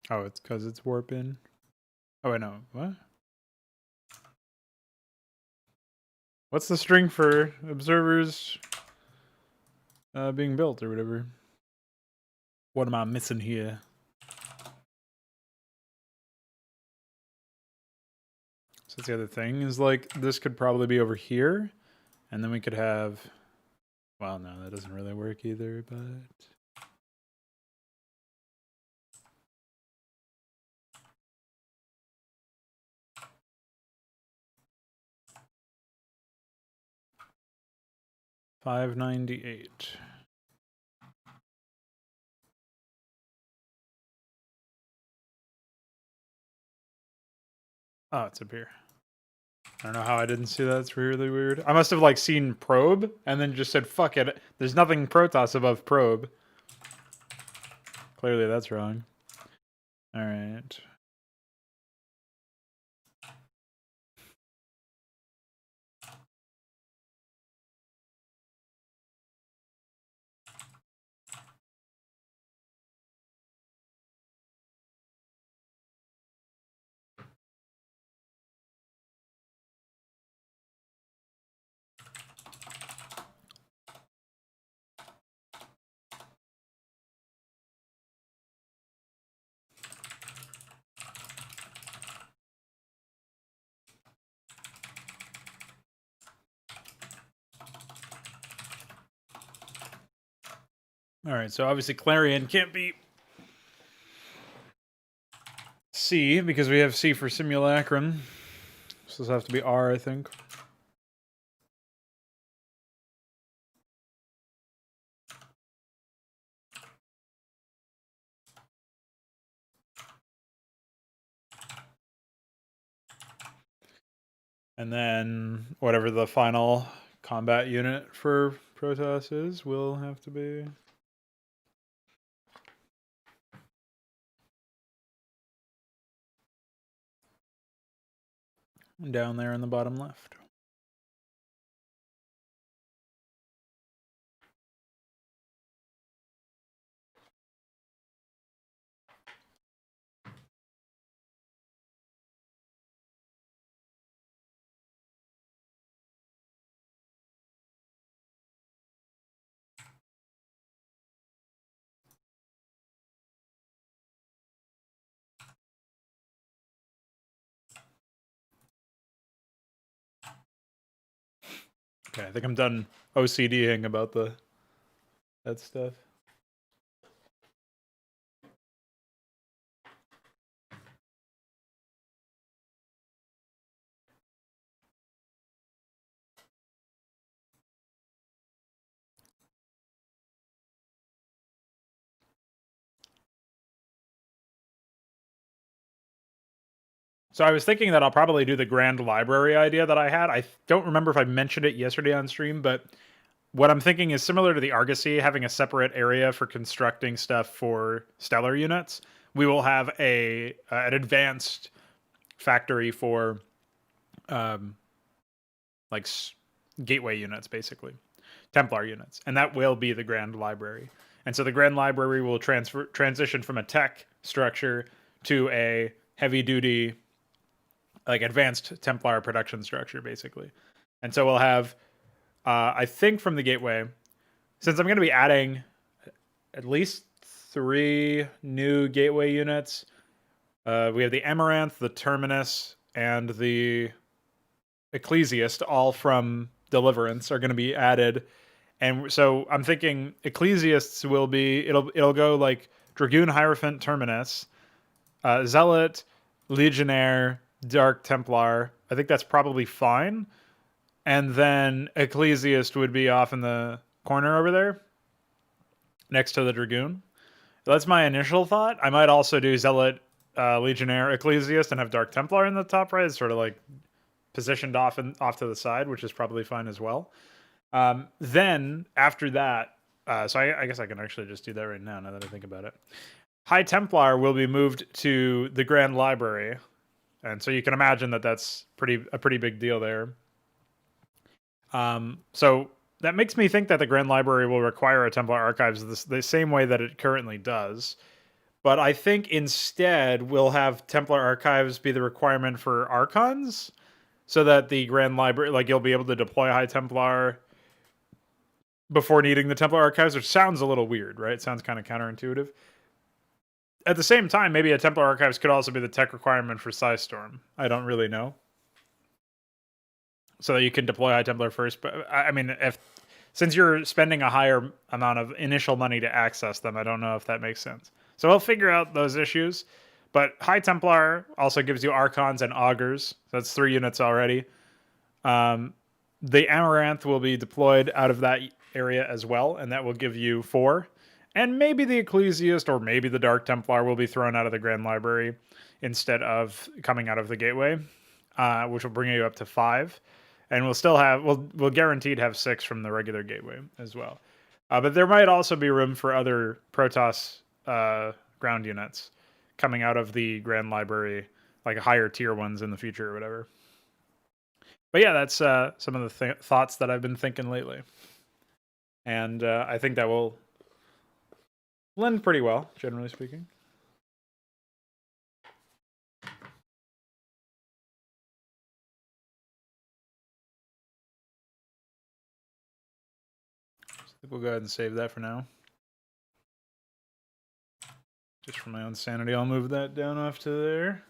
Oh, it's because it's warping. Oh, wait, no. What? What's the string for observers being built or whatever? What am I missing here? So that's the other thing, is like this could probably be over here, and then we could have, well, no, that doesn't really work either, but 598. Oh, it's up here. I don't know how I didn't see that. It's really weird. I must have like seen probe and then just said, fuck it. There's nothing Protoss above probe. Clearly that's wrong. All right. All right, so obviously Clarion can't be C because we have C for simulacrum. So this has to be R, I think. And then whatever the final combat unit for Protoss is will have to be down there in the bottom left. Okay, I think I'm done OCDing about that stuff. So I was thinking that I'll probably do the grand library idea that I had. I don't remember if I mentioned it yesterday on stream, but what I'm thinking is similar to the Argosy, having a separate area for constructing stuff for stellar units. We will have an advanced factory for like gateway units, basically Templar units, and that will be the grand library. And so the grand library will transition from a tech structure to a heavy duty, like advanced Templar production structure, basically. And so we'll have, I think, from the gateway, since I'm going to be adding at least 3 new gateway units. We have the Amaranth, the Terminus, and the Ecclesiast, all from Deliverance, are going to be added. And so I'm thinking Ecclesiasts will be, it'll go like Dragoon, Hierophant, Terminus, Zealot, Legionnaire, Dark Templar. I think that's probably fine. And then Ecclesiast would be off in the corner over there, next to the Dragoon. That's my initial thought. I might also do Zealot, Legionnaire, Ecclesiast, and have Dark Templar in the top right. It's sort of like positioned off to the side, which is probably fine as well. Then after that, so I guess I can actually just do that right now that I think about it. High Templar will be moved to the Grand Library, and so you can imagine that that's a pretty big deal there. So that makes me think that the Grand Library will require a Templar Archives the same way that it currently does. But I think instead we'll have Templar Archives be the requirement for Archons, so that the Grand Library, like you'll be able to deploy High Templar before needing the Templar Archives, which sounds a little weird, right? It sounds kind of counterintuitive. At the same time, maybe a Templar Archives could also be the tech requirement for Psystorm. I don't really know. So that you can deploy High Templar first. But I mean, since you're spending a higher amount of initial money to access them, I don't know if that makes sense. So we'll figure out those issues. But High Templar also gives you Archons and Augurs. That's 3 units already. The Amaranth will be deployed out of that area as well, and that will give you 4. And maybe the Ecclesiast or maybe the Dark Templar will be thrown out of the Grand Library instead of coming out of the Gateway, which will bring you up to 5. And we'll still have, we'll guaranteed have 6 from the regular Gateway as well. But there might also be room for other Protoss ground units coming out of the Grand Library, like higher tier ones in the future or whatever. But yeah, that's some of the thoughts that I've been thinking lately. And I think that will blend pretty well, generally speaking. I think we'll go ahead and save that for now. Just for my own sanity, I'll move that down off to there.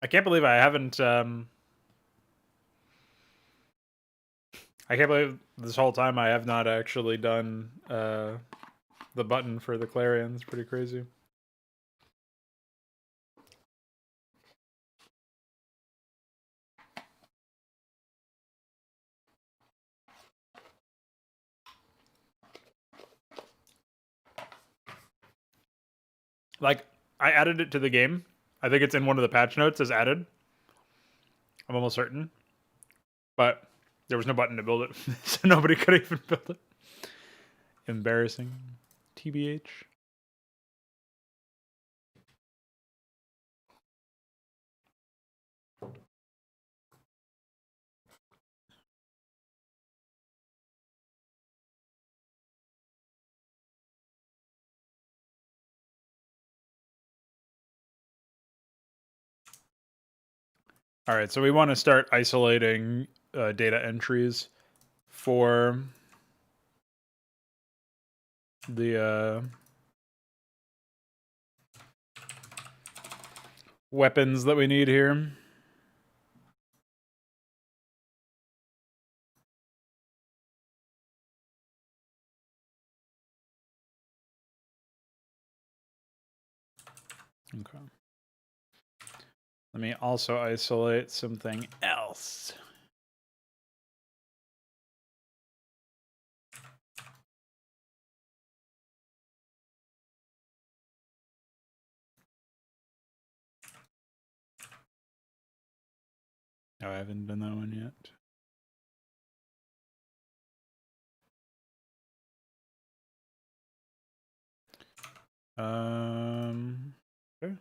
I can't believe I haven't. I can't believe this whole time I have not actually done the button for the Clarion. It's pretty crazy. Like, I added it to the game. I think it's in one of the patch notes as added. I'm almost certain. but there was no button to build it, so nobody could even build it. Embarrassing. TBH. All right, so we want to start isolating data entries for the weapons that we need here. Okay. Let me also isolate something else. Oh, I haven't done that one yet. Okay.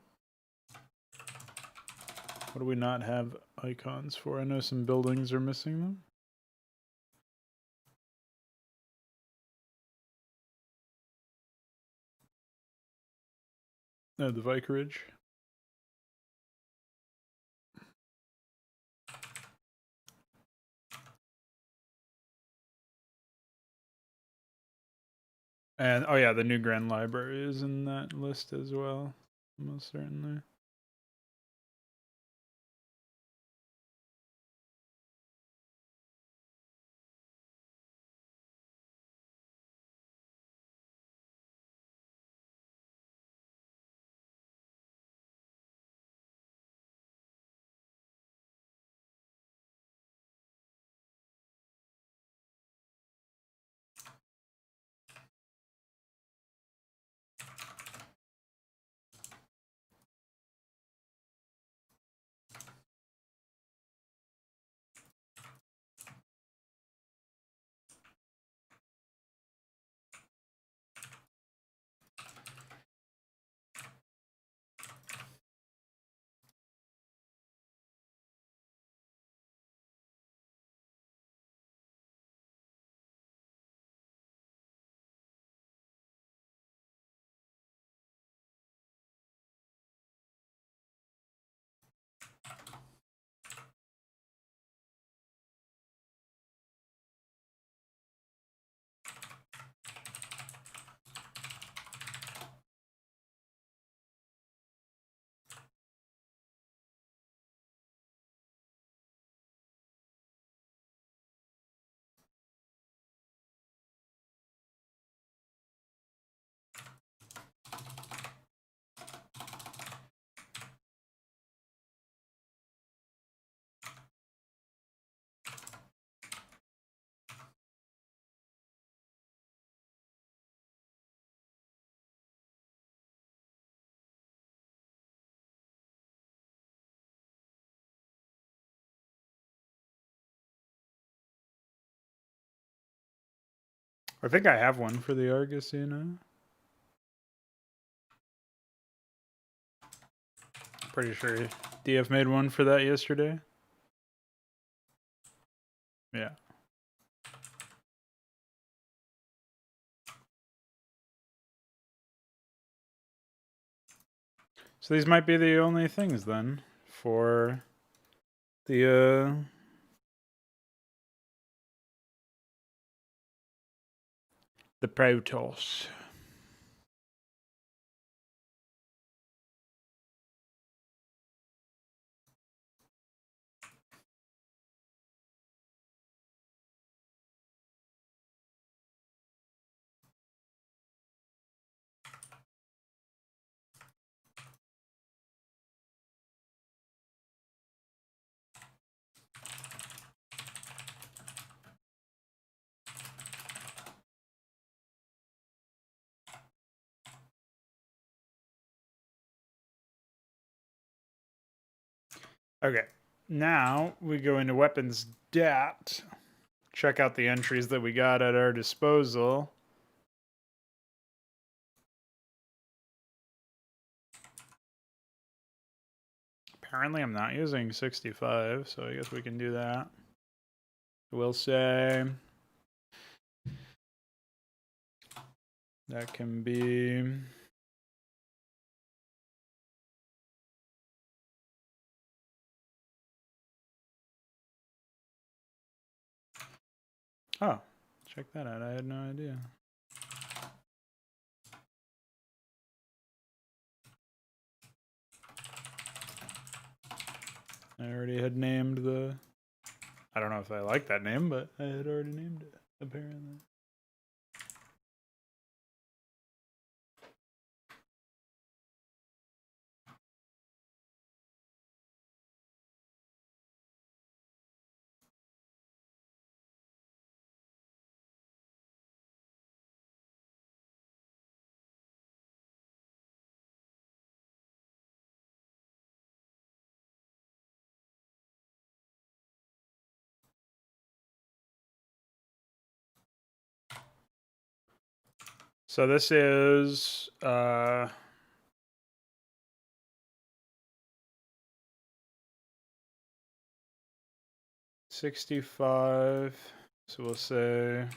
What do we not have icons for? I know some buildings are missing them. No, the Vicarage. And oh yeah, the new Grand Library is in that list as well, most certainly. I think I have one for the Argus, you know? Pretty sure DF made one for that yesterday. Yeah. So these might be the only things then for the Protoss. Okay. now we go into weapons dat. Check out the entries that we got at our disposal. Apparently I'm not using 65, so I guess we can do that. We'll say that can be oh, check that out. I had no idea. I already had named the... I don't know if I like that name, but I had already named it, apparently. So this is 65. So we'll say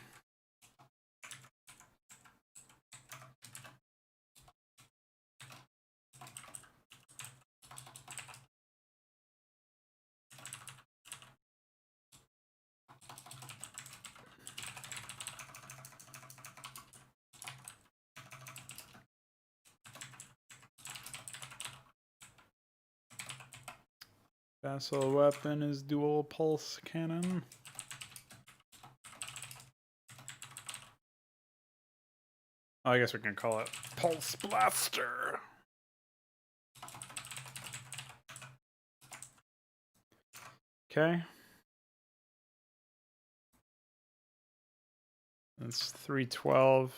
vassal weapon is dual pulse cannon. Oh, I guess we can call it pulse blaster. Okay. That's 312.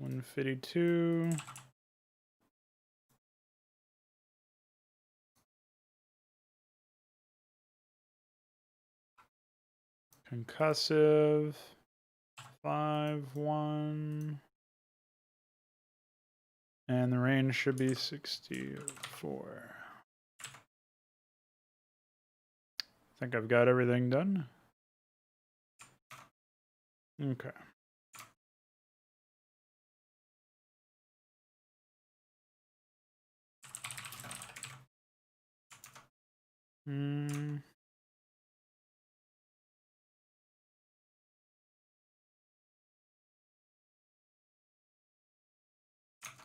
$152. Concussive. 5-1. And the range should be 64. I think I've got everything done. Okay.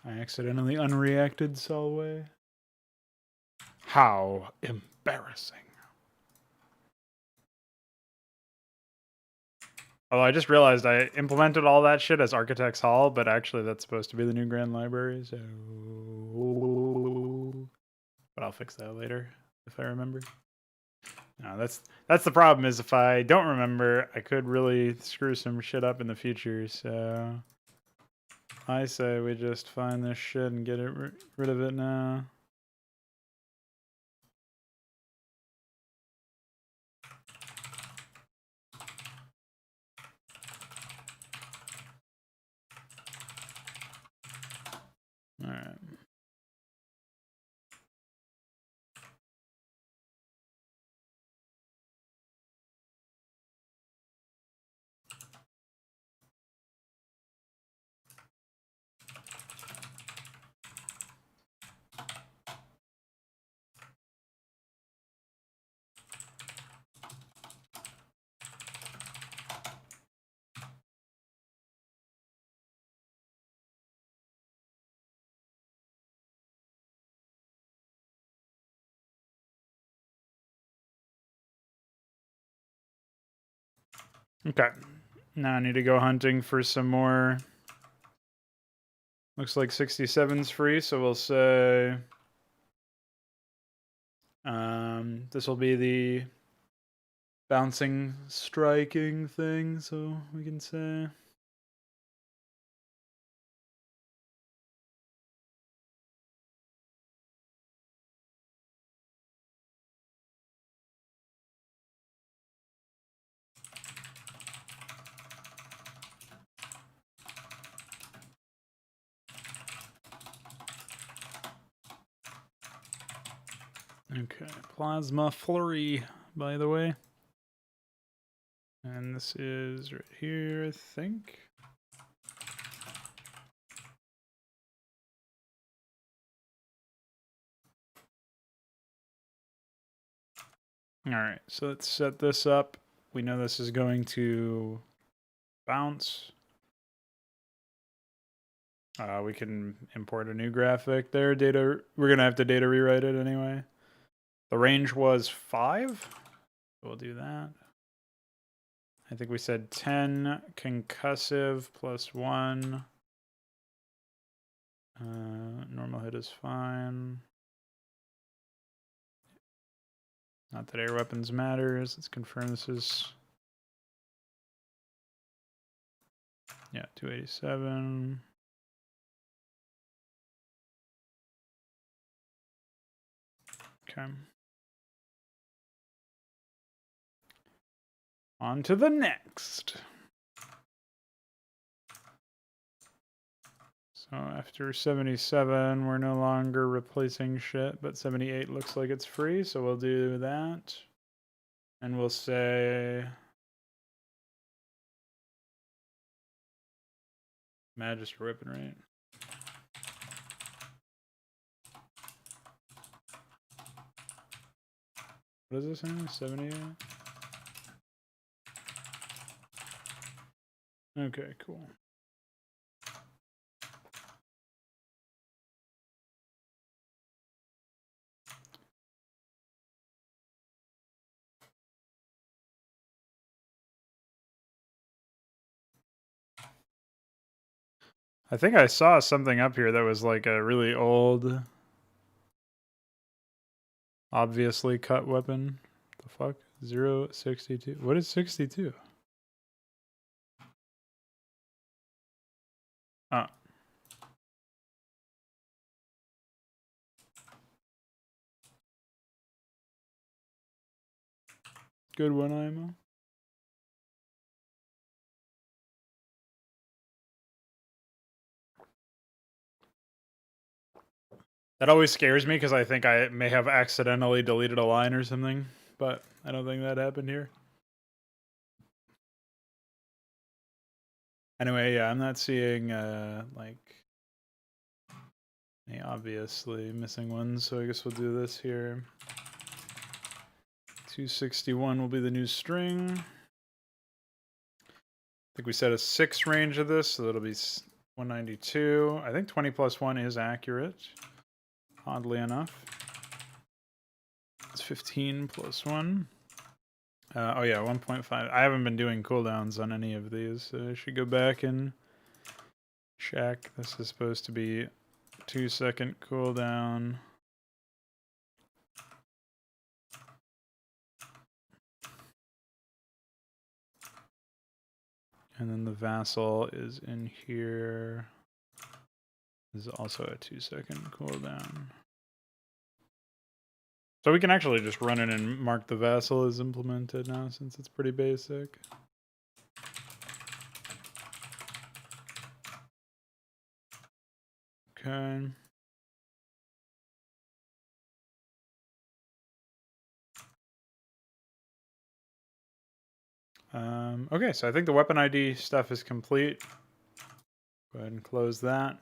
I accidentally unreacted Solway. How embarrassing. Although I just realized I implemented all that shit as Architect's Hall, but actually that's supposed to be the new Grand Library, so... But I'll fix that later, if I remember. No, that's the problem, is if I don't remember, I could really screw some shit up in the future, so... I say we just find this shit and get it rid of it now. Alright. Okay. Now I need to go hunting for some more. Looks like 67's free, so we'll say this will be the bouncing, striking thing, so we can say. Okay, plasma flurry, by the way. And this is right here, I think. All right, so let's set this up. We know this is going to bounce. We can import a new graphic there. Data, we're gonna have to data rewrite it anyway. The range was 5. We'll do that. I think we said 10 concussive plus 1. Normal hit is fine. Not that air weapons matters. Let's confirm this is... Yeah, 287. Okay. On to the next. So after 77, we're no longer replacing shit, but 78 looks like it's free, so we'll do that. And we'll say... Magister weapon rate. What is this now? 78? Okay, cool. I think I saw something up here that was like a really old, obviously cut weapon. The fuck? 0.62. What is 62? Oh. Good one, IMO. That always scares me because I think I may have accidentally deleted a line or something, but I don't think that happened here. Anyway, yeah, I'm not seeing like any obviously missing ones, so I guess we'll do this here. 261 will be the new string. I think we set a 6 range of this, so that'll be 192. I think 20 plus 1 is accurate, oddly enough. It's 15 plus 1. Oh yeah, 1.5. I haven't been doing cooldowns on any of these, so I should go back and check. This is supposed to be 2-second cooldown. And then the vassal is in here. This is also a 2-second cooldown. So we can actually just run it and mark the vassal as implemented now, since it's pretty basic. Okay. Okay, so I think the weapon ID stuff is complete. Go ahead and close that.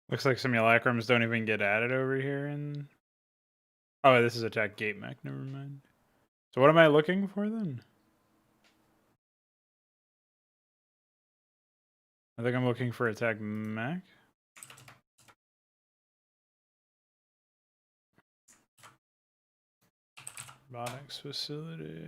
Looks like simulacrums don't even get added over here. And oh, this is attack gate mech. Never mind. So what am I looking for then? I think I'm looking for attack mech. Robotics facility.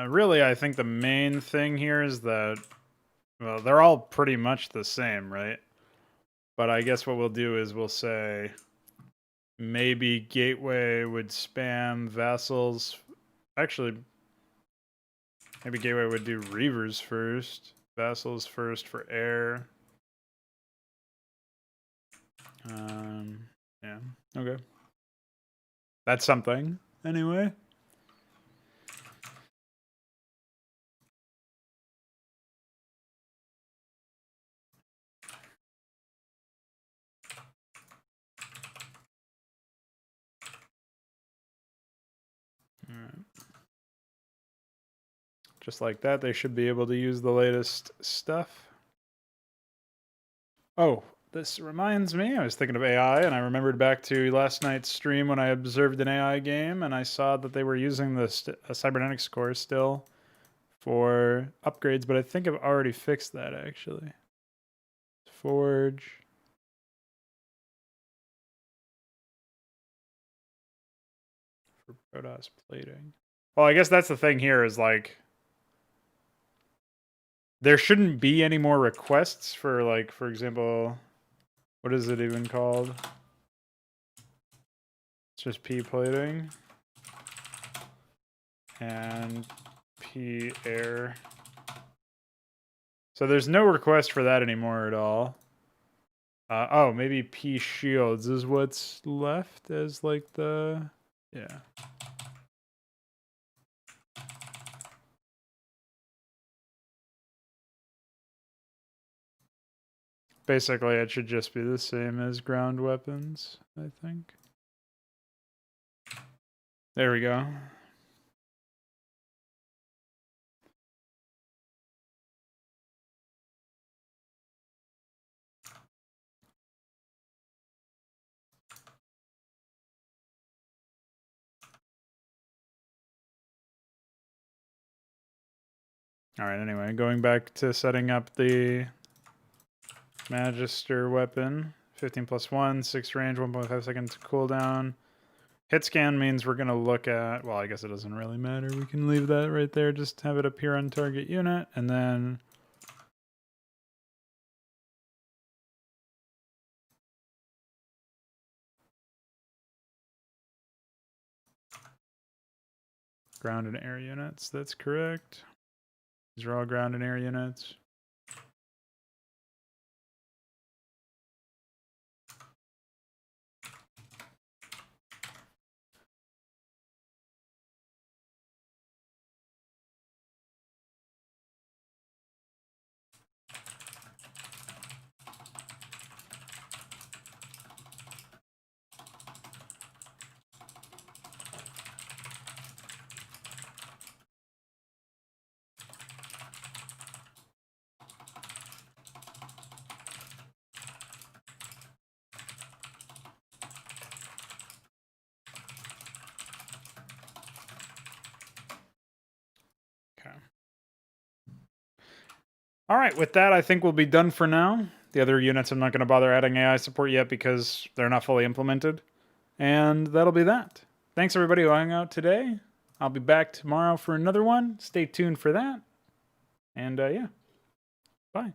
Really, I think the main thing here is that, well, they're all pretty much the same, right? But I guess what we'll do is we'll say maybe gateway would spam vassals. Actually, maybe gateway would do reavers first, vassals first for air. Yeah, okay. That's something, anyway. All right. Just like that, they should be able to use the latest stuff. Oh, this reminds me, I was thinking of AI, and I remembered back to last night's stream when I observed an AI game, and I saw that they were using the cybernetics core still for upgrades, but I think I've already fixed that, actually. Forge. For Protoss plating. Well, I guess that's the thing here is, like, there shouldn't be any more requests for, like, for example, what is it even called? It's just P plating and P air. So there's no request for that anymore at all. Oh, maybe P shields is what's left as like the, yeah. Basically, it should just be the same as ground weapons, I think. There we go. All right, anyway, going back to setting up the Magister weapon. 15 plus 1, 6 range, 1.5 seconds cooldown. Hit scan means we're going to look at, well, I guess it doesn't really matter. We can leave that right there, just have it appear on target unit, and then ground and air units. That's correct. These are all ground and air units. Okay. All right, with that, I think we'll be done for now. The other units I'm not going to bother adding AI support yet because they're not fully implemented. And that'll be that. Thanks everybody who hung out today. I'll be back tomorrow for another one. Stay tuned for that. And yeah, bye.